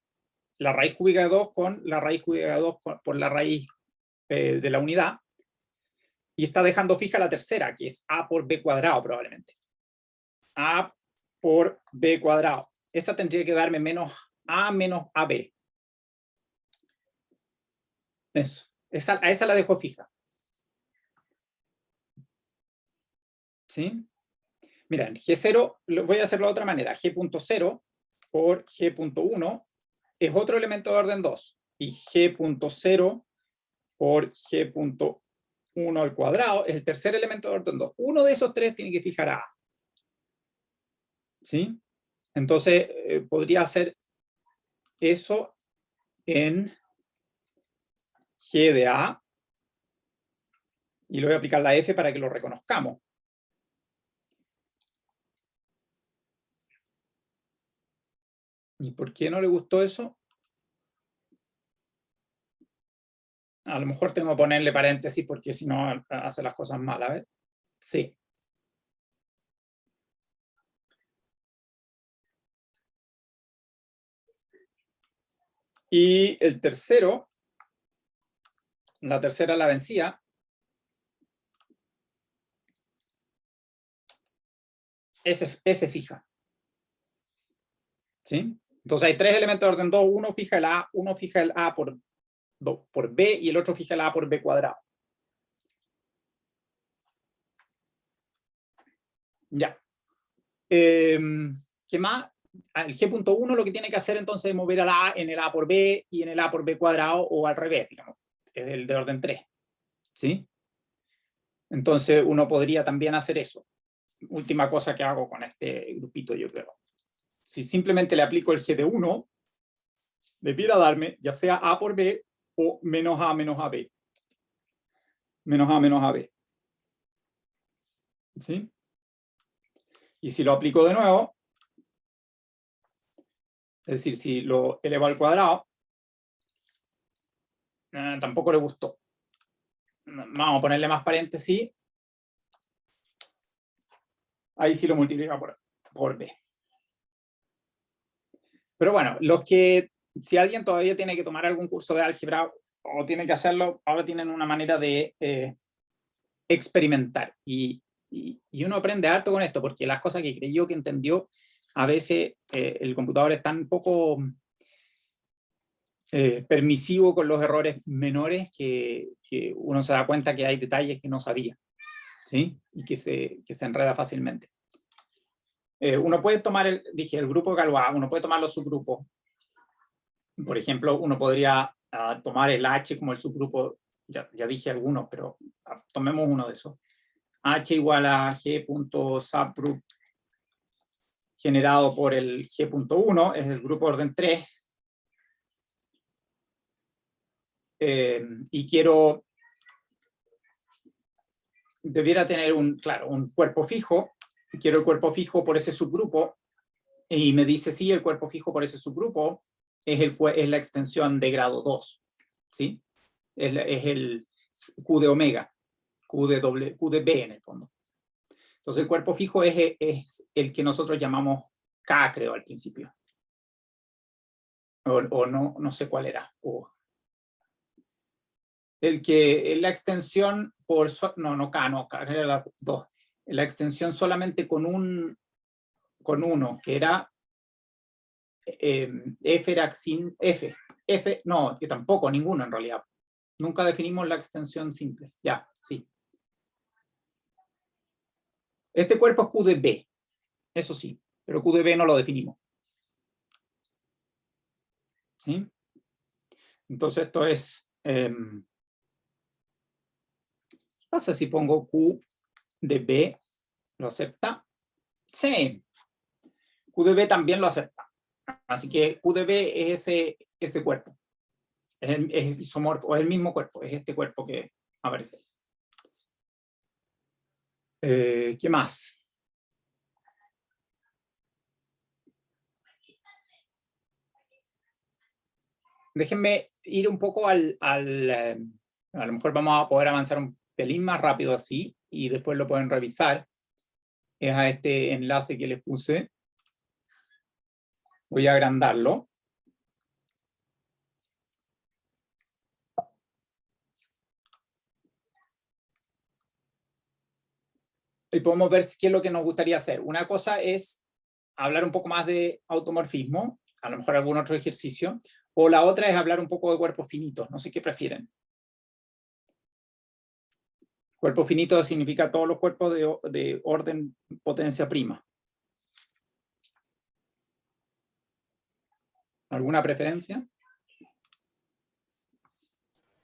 raíz cúbica de 2 con la raíz cúbica de 2 por la raíz de la unidad, y está dejando fija la tercera, que es a por b cuadrado probablemente. A por b cuadrado. Esa tendría que darme menos ab. Eso. A esa la dejo fija. ¿Sí? Miren, G0, voy a hacerlo de otra manera. G.0 por G.1 es otro elemento de orden 2. Y G.0 por G.1 al cuadrado es el tercer elemento de orden 2. Uno de esos tres tiene que fijar a A. ¿Sí? Entonces, podría hacer eso en G de A. Y le voy a aplicar la F para que lo reconozcamos. ¿Y por qué no le gustó eso? A lo mejor tengo que ponerle paréntesis porque si no hace las cosas mal. A ver. Sí. Y el tercero, la tercera la vencía. S fija. ¿Sí? Entonces hay tres elementos de orden 2. Uno fija el A, uno fija el A por B y el otro fija el A por B cuadrado. Ya. ¿Qué más? El G.1 lo que tiene que hacer entonces es mover a la A en el A por B y en el A por B cuadrado o al revés, digamos. Es el de orden 3. ¿Sí? Entonces uno podría también hacer eso. Última cosa que hago con este grupito, yo creo. Si simplemente le aplico el G de 1, debiera darme ya sea A por B o menos A menos AB. Menos A menos AB. ¿Sí? Y si lo aplico de nuevo, Es decir, si lo elevo al cuadrado, tampoco le gustó. Vamos a ponerle más paréntesis. Ahí sí lo multiplica por b. Pero bueno, si alguien todavía tiene que tomar algún curso de álgebra o tiene que hacerlo, ahora tienen una manera de experimentar. Y uno aprende harto con esto, porque las cosas que creyó que entendió, a veces el computador es tan poco permisivo con los errores menores que uno se da cuenta que hay detalles que no sabía, ¿sí? Y que se enreda fácilmente. Uno puede tomar, el grupo de Galois, uno puede tomar los subgrupos. Por ejemplo, uno podría tomar el H como el subgrupo, ya dije algunos, pero tomemos uno de esos. H igual a G.subgroup generado por el G.1, es el grupo orden 3. Y debiera tener un cuerpo fijo. Quiero el cuerpo fijo por ese subgrupo. Y me dice, sí, el cuerpo fijo por ese subgrupo es la extensión de grado 2. ¿Sí? Es el Q de omega. Q de B en el fondo. Entonces el cuerpo fijo es el que nosotros llamamos K, creo, al principio. O no sé cuál era. El que es la extensión por... No, K era la 2. La extensión solamente con uno, que era F era sin F. No, que tampoco, ninguno en realidad. Nunca definimos la extensión simple. Ya, sí. Este cuerpo es Q de B. Eso sí, pero Q de B no lo definimos. ¿Sí? Entonces esto es... ¿qué pasa si pongo Q de B? ¿Lo acepta? Sí. Q de B también lo acepta. Así que Q de B es ese cuerpo. Es isomorfo, es el mismo cuerpo, es este cuerpo que aparece. ¿Qué más? Déjenme ir un poco a lo mejor vamos a poder avanzar un pelín más rápido así, y después lo pueden revisar. Es a este enlace que les puse. Voy a agrandarlo. Y podemos ver qué es lo que nos gustaría hacer. Una cosa es hablar un poco más de automorfismo, a lo mejor algún otro ejercicio, o la otra es hablar un poco de cuerpos finitos. No sé qué prefieren. Cuerpo finito significa todos los cuerpos de orden potencia prima. ¿Alguna preferencia?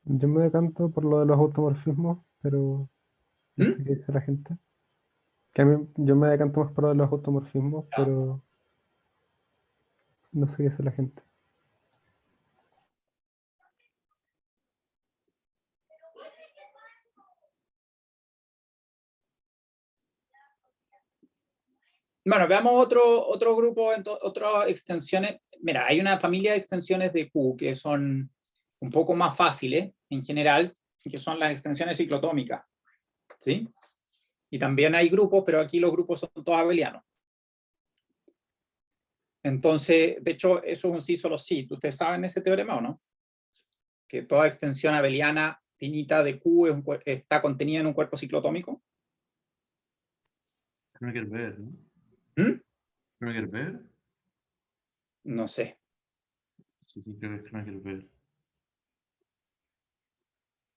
Yo me decanto por lo de los automorfismos, pero no sé qué dice la gente. Yo me decanto más por lo de los automorfismos, pero no sé qué dice la gente. Bueno, veamos otro grupo, otras extensiones. Mira, hay una familia de extensiones de Q que son un poco más fáciles en general, que son las extensiones ciclotómicas. ¿Sí? Y también hay grupos, pero aquí los grupos son todos abelianos. Entonces, de hecho, eso es un sí solo sí. ¿Ustedes saben ese teorema o no? Que toda extensión abeliana finita de Q está contenida en un cuerpo ciclotómico. Kronecker-Baer, ¿no? Kronecker-Baer. No sé. Sí, creo que es Kronecker-Baer.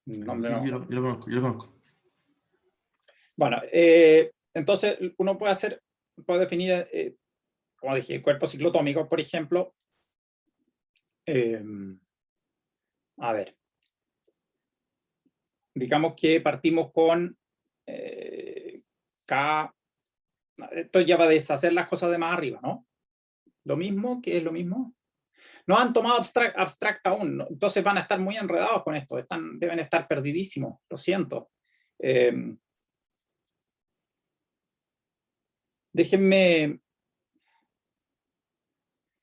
Nombre sí, no. yo lo conozco. Bueno, entonces uno puede definir, como dije, cuerpos ciclotómicos, por ejemplo. A ver. Digamos que partimos con K. Esto ya va a deshacer las cosas de más arriba, ¿no? Lo mismo, ¿qué es lo mismo? No han tomado abstract aún, ¿no? Entonces van a estar muy enredados con esto, deben estar perdidísimos, lo siento. Déjenme,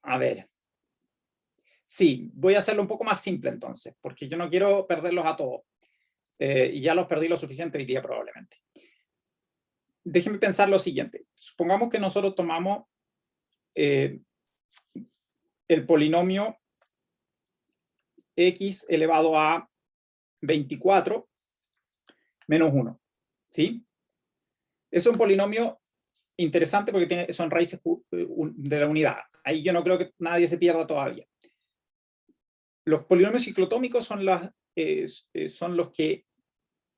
a ver, Sí, voy a hacerlo un poco más simple entonces, porque yo no quiero perderlos a todos. Y ya los perdí lo suficiente hoy día probablemente. Déjenme pensar lo siguiente. Supongamos que nosotros tomamos el polinomio x elevado a 24 menos 1. ¿Sí? Es un polinomio interesante porque son raíces de la unidad. Ahí yo no creo que nadie se pierda todavía. Los polinomios ciclotómicos son los que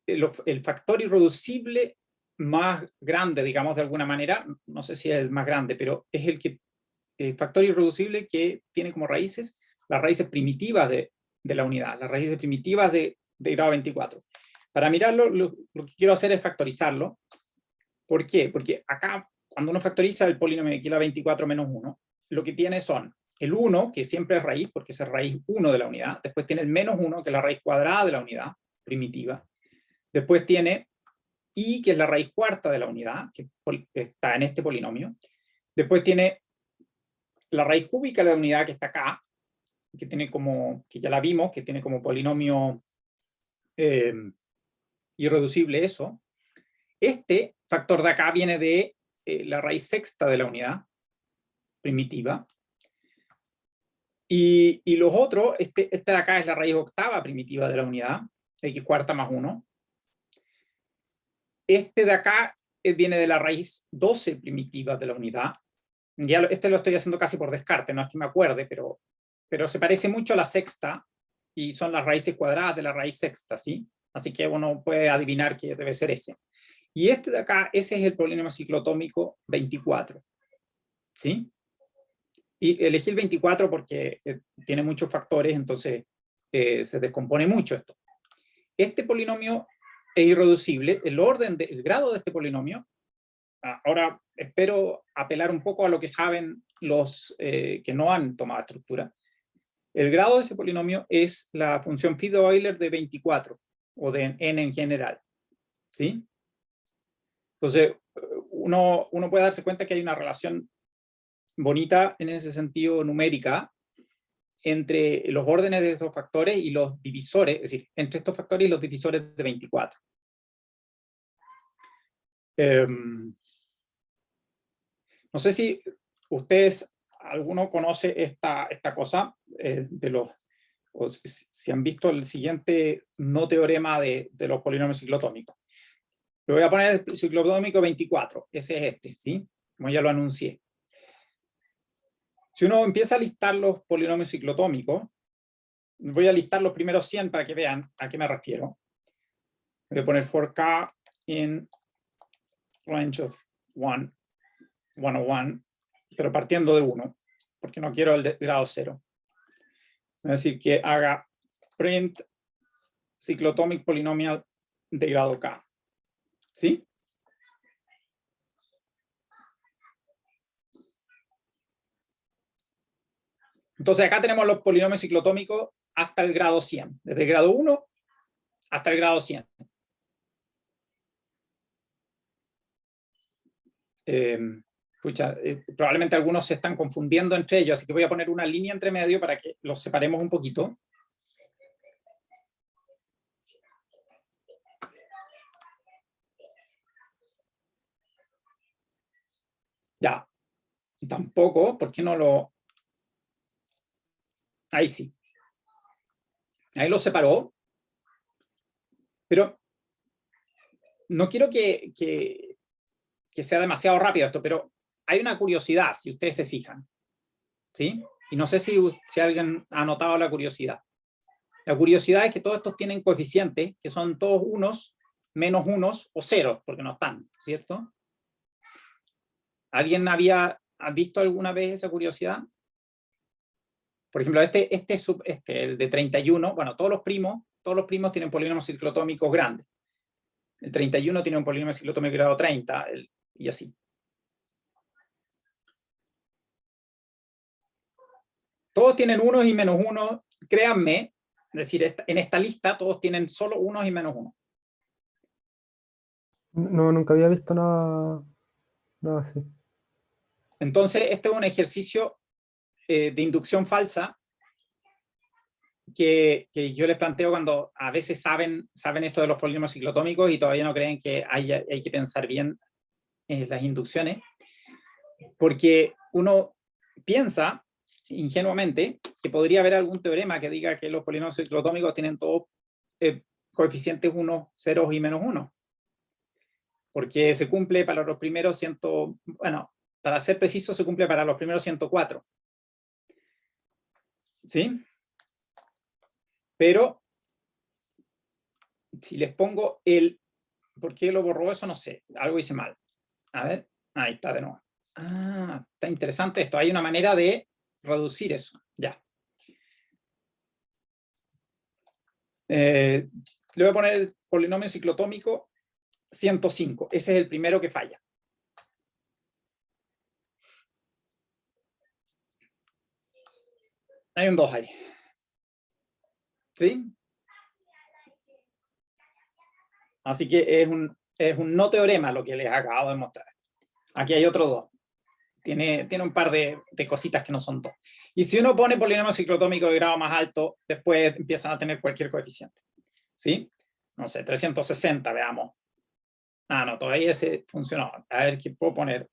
el factor irreducible más grande, digamos de alguna manera, no sé si es el más grande, pero es el factor irreducible que tiene como raíces las raíces primitivas de la unidad, las raíces primitivas de grado 24. Para mirarlo, lo que quiero hacer es factorizarlo. ¿Por qué? Porque acá, cuando uno factoriza el polinomio de x a la 24 menos 1, lo que tiene son el 1, que siempre es raíz, porque es raíz 1 de la unidad. Después tiene el menos 1, que es la raíz cuadrada de la unidad primitiva. Después tiene y, que es la raíz cuarta de la unidad, que está en este polinomio. Después tiene la raíz cúbica de la unidad, que está acá, que tiene como, que ya la vimos, que tiene como polinomio irreducible eso. Este factor de acá viene de la raíz sexta de la unidad primitiva. Y los otros, este de acá es la raíz octava primitiva de la unidad, x cuarta más 1. Este de acá viene de la raíz 12 primitiva de la unidad. Ya este lo estoy haciendo casi por descarte, no es que me acuerde, pero se parece mucho a la sexta y son las raíces cuadradas de la raíz sexta, ¿sí? Así que uno puede adivinar que debe ser ese. Y este de acá, ese es el polinomio ciclotómico 24, ¿sí? Y elegí el 24 porque tiene muchos factores, entonces se descompone mucho esto. Este polinomio es irreducible. El grado de este polinomio, ahora espero apelar un poco a lo que saben los que no han tomado estructura. El grado de ese polinomio es la función phi de Euler de 24, o de n en general, ¿sí? Entonces, uno puede darse cuenta que hay una relación bonita en ese sentido numérica entre los órdenes de estos factores y los divisores, es decir, entre estos factores y los divisores de 24. No sé si ustedes, alguno conoce esta cosa, o si han visto el siguiente no teorema de los polinomios ciclotómicos. Le voy a poner el ciclotómico 24, ese es este, ¿sí? Como ya lo anuncié. Si uno empieza a listar los polinomios ciclotómicos, voy a listar los primeros 100 para que vean a qué me refiero. Voy a poner for k in range of 101, pero partiendo de 1, porque no quiero el de grado 0. Es decir, que haga print cyclotomic polynomial de grado k. ¿Sí? Entonces acá tenemos los polinomios ciclotómicos hasta el grado 100, desde el grado 1 hasta el grado 100. Probablemente algunos se están confundiendo entre ellos, así que voy a poner una línea entre medio para que los separemos un poquito. Ya, tampoco, ¿por qué no lo...? Ahí sí. Ahí lo separó. Pero no quiero que sea demasiado rápido esto, pero hay una curiosidad, si ustedes se fijan. ¿Sí? Y no sé si alguien ha notado la curiosidad. La curiosidad es que todos estos tienen coeficientes, que son todos unos, menos unos o ceros, porque no están, ¿cierto? ¿Alguien ha visto alguna vez esa curiosidad? Por ejemplo, el de 31, bueno, todos los primos tienen polinomios ciclotómicos grandes. El 31 tiene un polinomio ciclotómico de grado 30, y así. Todos tienen unos y menos unos, créanme, es decir, en esta lista todos tienen solo unos y menos uno. No, nunca había visto nada así. Entonces, este es un ejercicio de inducción falsa que yo les planteo cuando a veces saben esto de los polinomios ciclotómicos y todavía no creen que hay que pensar bien las inducciones, porque uno piensa ingenuamente que podría haber algún teorema que diga que los polinomios ciclotómicos tienen todos coeficientes 1, 0 y menos 1. Porque se cumple para los primeros bueno, para ser preciso, se cumple para los primeros 104. ¿Sí? Pero, si les pongo ¿por qué lo borró eso? No sé, algo hice mal. A ver, ahí está de nuevo. Ah, está interesante esto. Hay una manera de reducir eso. Ya. Le voy a poner el polinomio ciclotómico 105. Ese es el primero que falla. Hay un 2 ahí. ¿Sí? Así que es un no teorema lo que les acabo de mostrar. Aquí hay otro 2. Tiene un par de cositas que no son 2. Y si uno pone polinomio ciclotómico de grado más alto, después empiezan a tener cualquier coeficiente. ¿Sí? No sé, 360, veamos. Ah, no, todavía ese funcionó. A ver, ¿qué puedo poner?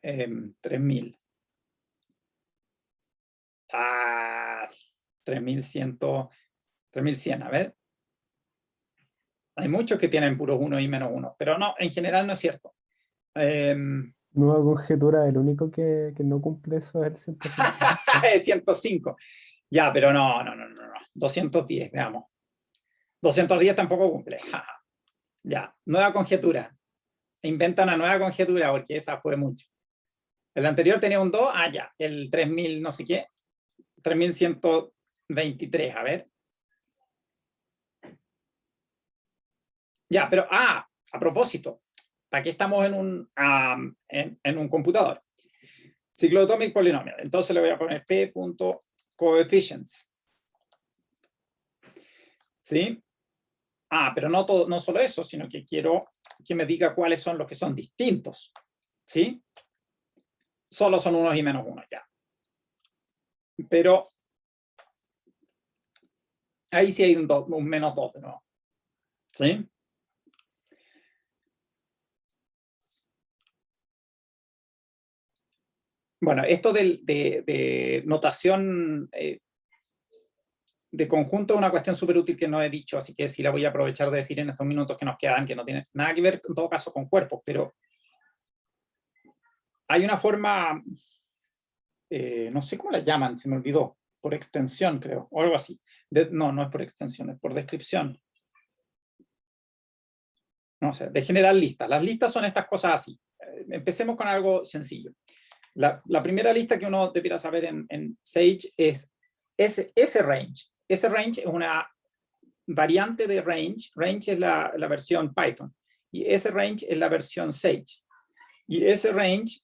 3000. 3100, a ver. Hay muchos que tienen puros 1 y menos 1, pero no, en general no es cierto. Nueva conjetura, el único que no cumple eso es el 105. El 105. Ya, pero no. 210, veamos. 210 tampoco cumple. Ya, nueva conjetura. Inventa una nueva conjetura porque esa fue mucho. El anterior tenía un 2, ya, el 3000 no sé qué. 3123, a ver. Ya, pero, a propósito, aquí estamos en un computador. Ciclotomic polynomial. Entonces le voy a poner p.coefficients. ¿Sí? Pero no solo eso, sino que quiero que me diga cuáles son los que son distintos. ¿Sí? Solo son unos y menos unos, ya. Pero ahí sí hay un menos 2 de nuevo. ¿Sí? Bueno, esto de notación de conjunto es una cuestión súper útil que no he dicho, así que sí la voy a aprovechar de decir en estos minutos que nos quedan, que no tiene nada que ver en todo caso con cuerpos, pero hay una forma, no sé cómo la llaman, se me olvidó, por extensión creo, o algo así. No es por extensión, es por descripción. No sé, de generar listas. Las listas son estas cosas así. Empecemos con algo sencillo. La primera lista que uno debiera saber en Sage es range. Ese range es una variante de range. Range es la versión Python. Y ese range es la versión Sage. Y ese range,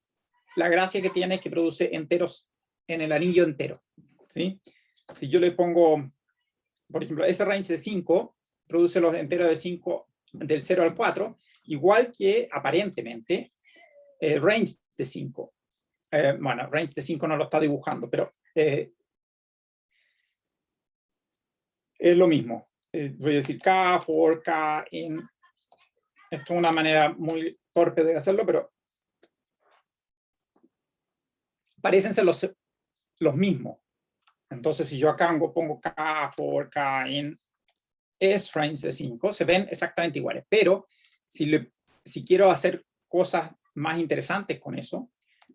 la gracia que tiene es que produce enteros en el anillo entero. ¿Sí? Si yo le pongo, por ejemplo, ese range de 5, produce los enteros de 5 del 0 al 4, igual que aparentemente el range de 5. Bueno, range de 5 no lo está dibujando, pero es lo mismo. Voy a decir K, for, K, in. Esto es una manera muy torpe de hacerlo, pero parecen ser los mismos. Entonces, si yo acá pongo K, for, K, in, es range de 5, se ven exactamente iguales. Pero si quiero hacer cosas más interesantes con eso,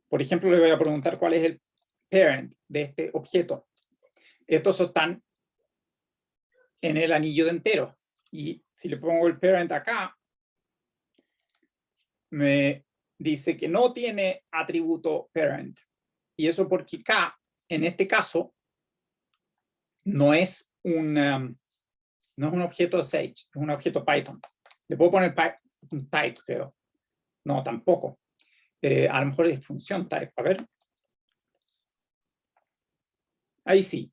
por ejemplo, le voy a preguntar cuál es el parent de este objeto. Estos están en el anillo de entero. Y si le pongo el parent acá, me dice que no tiene atributo parent. Y eso porque K, en este caso, no es un objeto Sage, es un objeto Python. Le puedo poner un type, creo. No, tampoco. A lo mejor es función type. A ver. Ahí sí.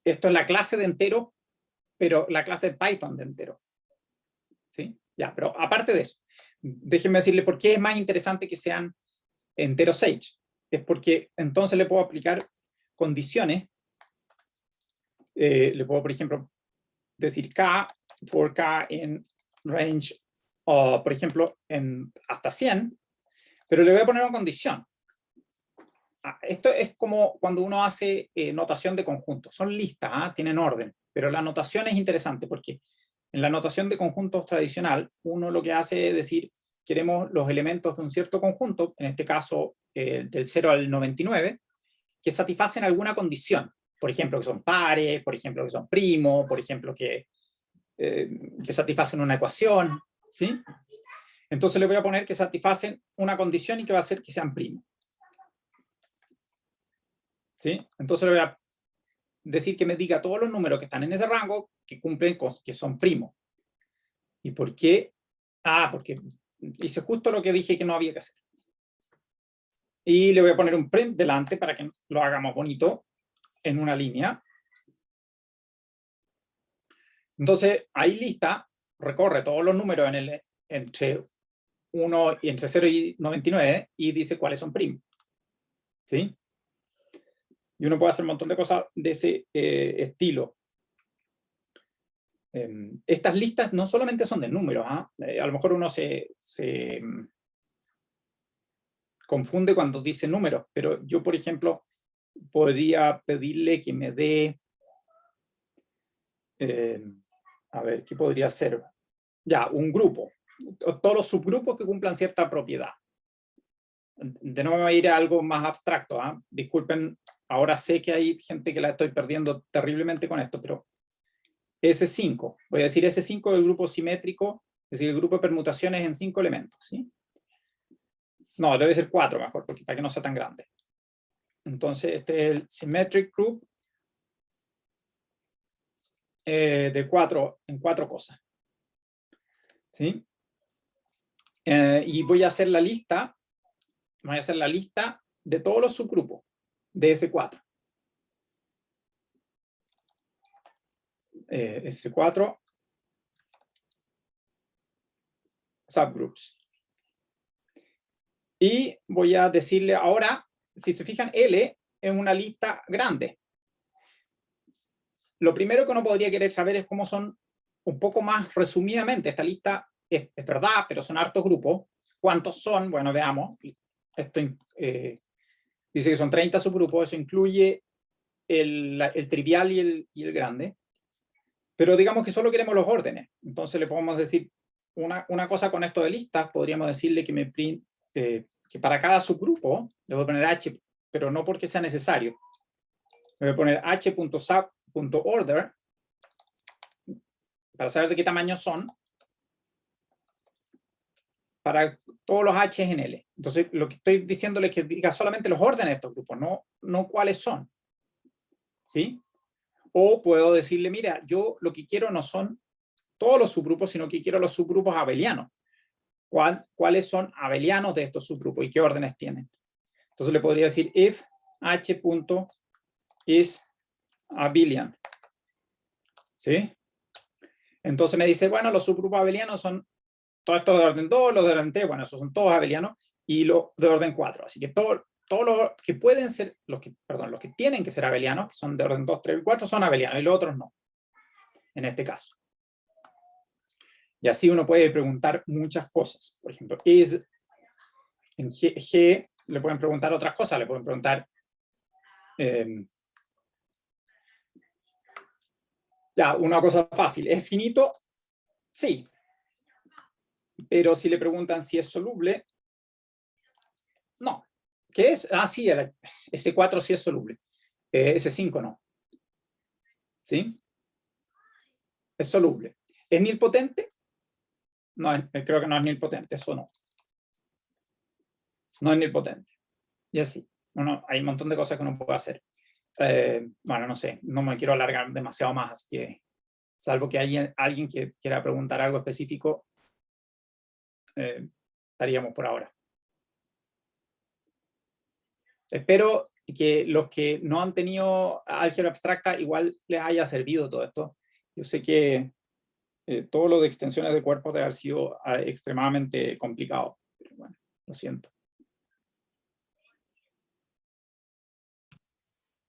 Esto es la clase de entero, pero la clase de Python de entero. ¿Sí? Ya, pero aparte de eso, déjenme decirle por qué es más interesante que sean enteros Sage. Es porque entonces le puedo aplicar condiciones Le puedo, por ejemplo, decir K, for K en range, por ejemplo, hasta 100, pero le voy a poner una condición. Esto es como cuando uno hace notación de conjuntos. Son listas, tienen orden, pero la notación es interesante porque en la notación de conjuntos tradicional, uno lo que hace es decir, queremos los elementos de un cierto conjunto, en este caso del 0 al 99, que satisfacen alguna condición. Por ejemplo, que son pares, por ejemplo, que son primos, por ejemplo, que satisfacen una ecuación, ¿sí? Entonces le voy a poner que satisfacen una condición y que va a hacer que sean primos. ¿Sí? Entonces le voy a decir que me diga todos los números que están en ese rango que cumplen, que son primos. ¿Y por qué? Porque hice justo lo que dije que no había que hacer. Y le voy a poner un print delante para que lo hagamos bonito en una línea. Entonces, ahí lista recorre todos los números entre 1 y entre 0 y 99 y dice cuáles son primos. ¿Sí? Y uno puede hacer un montón de cosas de ese estilo. Estas listas no solamente son de números, a lo mejor uno se confunde cuando dice números, pero yo, por ejemplo, podría pedirle que me dé, a ver, ¿qué podría ser? Ya, un grupo, todos los subgrupos que cumplan cierta propiedad. De nuevo me voy a ir a algo más abstracto, disculpen, ahora sé que hay gente que la estoy perdiendo terriblemente con esto, pero S5, voy a decir S5 del grupo simétrico, es decir, el grupo de permutaciones en 5 elementos, ¿sí? No, debe ser 4 mejor, porque para que no sea tan grande. Entonces, este es el symmetric group de 4 en 4 cosas. ¿Sí? Y voy a hacer la lista, de todos los subgrupos de S4. S4 subgroups. Y voy a decirle ahora, si se fijan, L es una lista grande. Lo primero que uno podría querer saber es cómo son, un poco más resumidamente, esta lista es verdad, pero son hartos grupos. ¿Cuántos son? Bueno, veamos. Esto dice que son 30 subgrupos, eso incluye el trivial y el grande. Pero digamos que solo queremos los órdenes. Entonces le podemos decir una cosa con esto de listas, podríamos decirle que me print, que para cada subgrupo le voy a poner h, pero no porque sea necesario. Le voy a poner h.sub.order para saber de qué tamaño son para todos los h en L. Entonces lo que estoy diciéndole es que diga solamente los órdenes de estos grupos, no cuáles son. ¿Sí? O puedo decirle, mira, yo lo que quiero no son todos los subgrupos, sino que quiero los subgrupos abelianos. ¿Cuáles son abelianos de estos subgrupos y qué órdenes tienen? Entonces le podría decir if h.is abelian. ¿Sí? Entonces me dice, bueno, los subgrupos abelianos son todos estos de orden 2, los de orden 3, bueno, esos son todos abelianos, y los de orden 4. Así que todos los que pueden ser, los que tienen que ser abelianos, que son de orden 2, 3 y 4, son abelianos, y los otros no, en este caso. Y así uno puede preguntar muchas cosas. Por ejemplo, en G le pueden preguntar otras cosas, le pueden preguntar ya, una cosa fácil, ¿es finito? Sí. Pero si le preguntan si es soluble, no. ¿Qué es? Sí, S4 sí es soluble. S5 no. ¿Sí? Es soluble. ¿Es nilpotente? No, creo que no es nilpotente, eso no. No es nilpotente. Y así. Hay un montón de cosas que uno puede hacer. Bueno, no sé, no me quiero alargar demasiado más, así que, salvo que haya alguien que quiera preguntar algo específico, estaríamos por ahora. Espero que los que no han tenido álgebra abstracta igual les haya servido todo esto. Yo sé que todo lo de extensiones de cuerpos debe haber sido extremadamente complicado. Pero bueno, lo siento.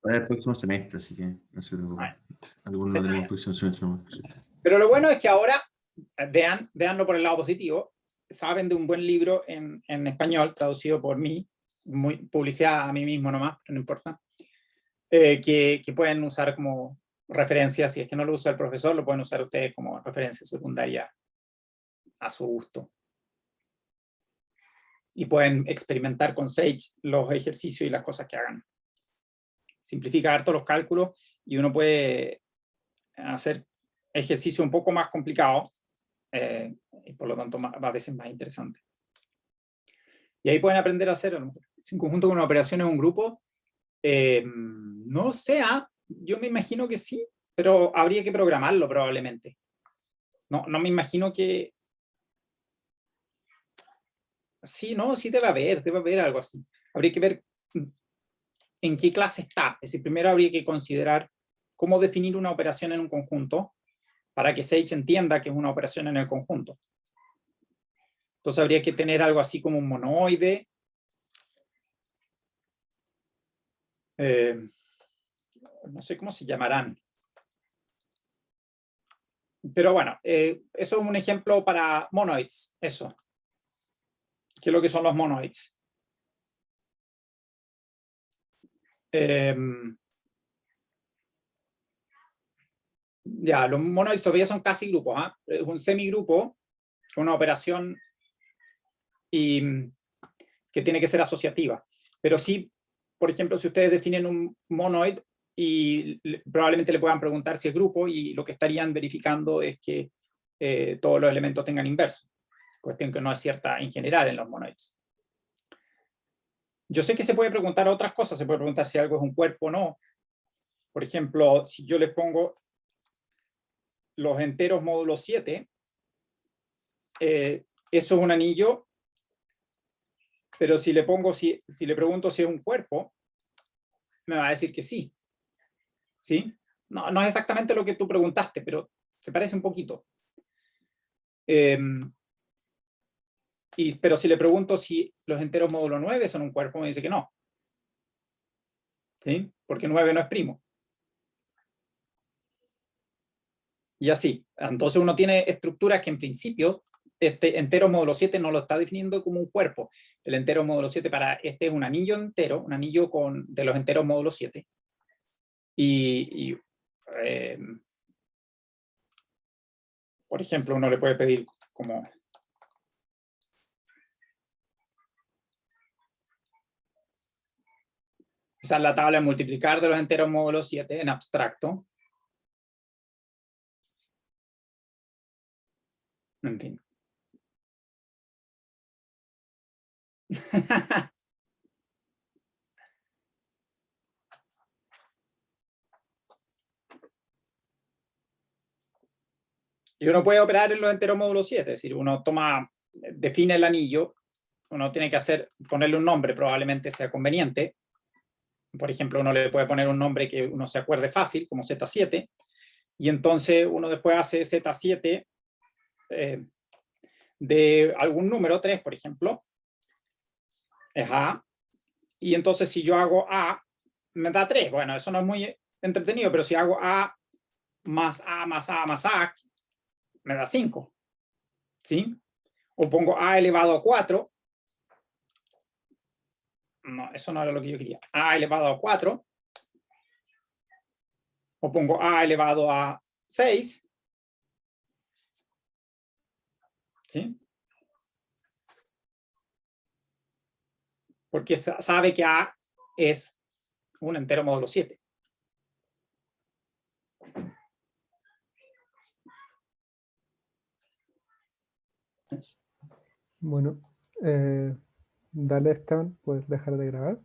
Para el próximo semestre, así que no se preocupen. Algunos lo tenemos el próximo semestre. Pero lo bueno es que ahora, veanlo por el lado positivo, saben de un buen libro en español, traducido por mí, publicidad a mí mismo nomás, pero no importa, que pueden usar como referencia. Si es que no lo usa el profesor, lo pueden usar ustedes como referencia secundaria a su gusto. Y pueden experimentar con Sage los ejercicios y las cosas que hagan. Simplifica harto los cálculos y uno puede hacer ejercicios un poco más complicados y por lo tanto a veces más interesante. Y ahí pueden aprender a hacer en conjunto con una operación en un grupo. No sé, yo me imagino que sí, pero habría que programarlo probablemente. No me imagino que... Sí, no, sí debe haber algo así. Habría que ver en qué clase está. Es decir, primero habría que considerar cómo definir una operación en un conjunto para que Sage entienda que es una operación en el conjunto. Entonces habría que tener algo así como un monoide. No sé cómo se llamarán. Pero bueno, eso es un ejemplo para monoids, eso. ¿Qué es lo que son los monoids? Ya, los monoids todavía son casi grupos. Es un semigrupo, una operación que tiene que ser asociativa. Pero sí, por ejemplo, si ustedes definen un monoid y probablemente le puedan preguntar si es grupo, y lo que estarían verificando es que todos los elementos tengan inverso, cuestión que no es cierta en general en los monoids. Yo sé que se puede preguntar otras cosas, se puede preguntar si algo es un cuerpo o no. Por ejemplo, si yo les pongo los enteros módulo 7, eso es un anillo, pero si le pregunto si es un cuerpo, me va a decir que sí. ¿Sí? No es exactamente lo que tú preguntaste, pero se parece un poquito. Pero si le pregunto si los enteros módulo 9 son un cuerpo, me dice que no. ¿Sí? Porque 9 no es primo. Y así. Entonces uno tiene estructuras que en principio, este entero módulo 7 no lo está definiendo como un cuerpo. El entero módulo 7 para este es un anillo entero, un anillo de los enteros módulo 7. Por ejemplo, uno le puede pedir como... Esa es la tabla de multiplicar de los enteros módulo 7 en abstracto. En fin. Y uno puede operar en los enteros módulo 7, es decir, uno define el anillo, uno tiene que ponerle un nombre, probablemente sea conveniente. Por ejemplo, uno le puede poner un nombre que uno se acuerde fácil, como Z7, y entonces uno después hace Z7 de algún número, 3, por ejemplo, es A, y entonces si yo hago A, me da 3. Bueno, eso no es muy entretenido, pero si hago A más A más A más A, me da 5. ¿Sí? O pongo A elevado a 4. No, eso no era lo que yo quería. A elevado a 4. O pongo A elevado a 6. ¿Sí? Porque sabe que A es un entero módulo 7. Bueno, dale, Esteban, puedes dejar de grabar.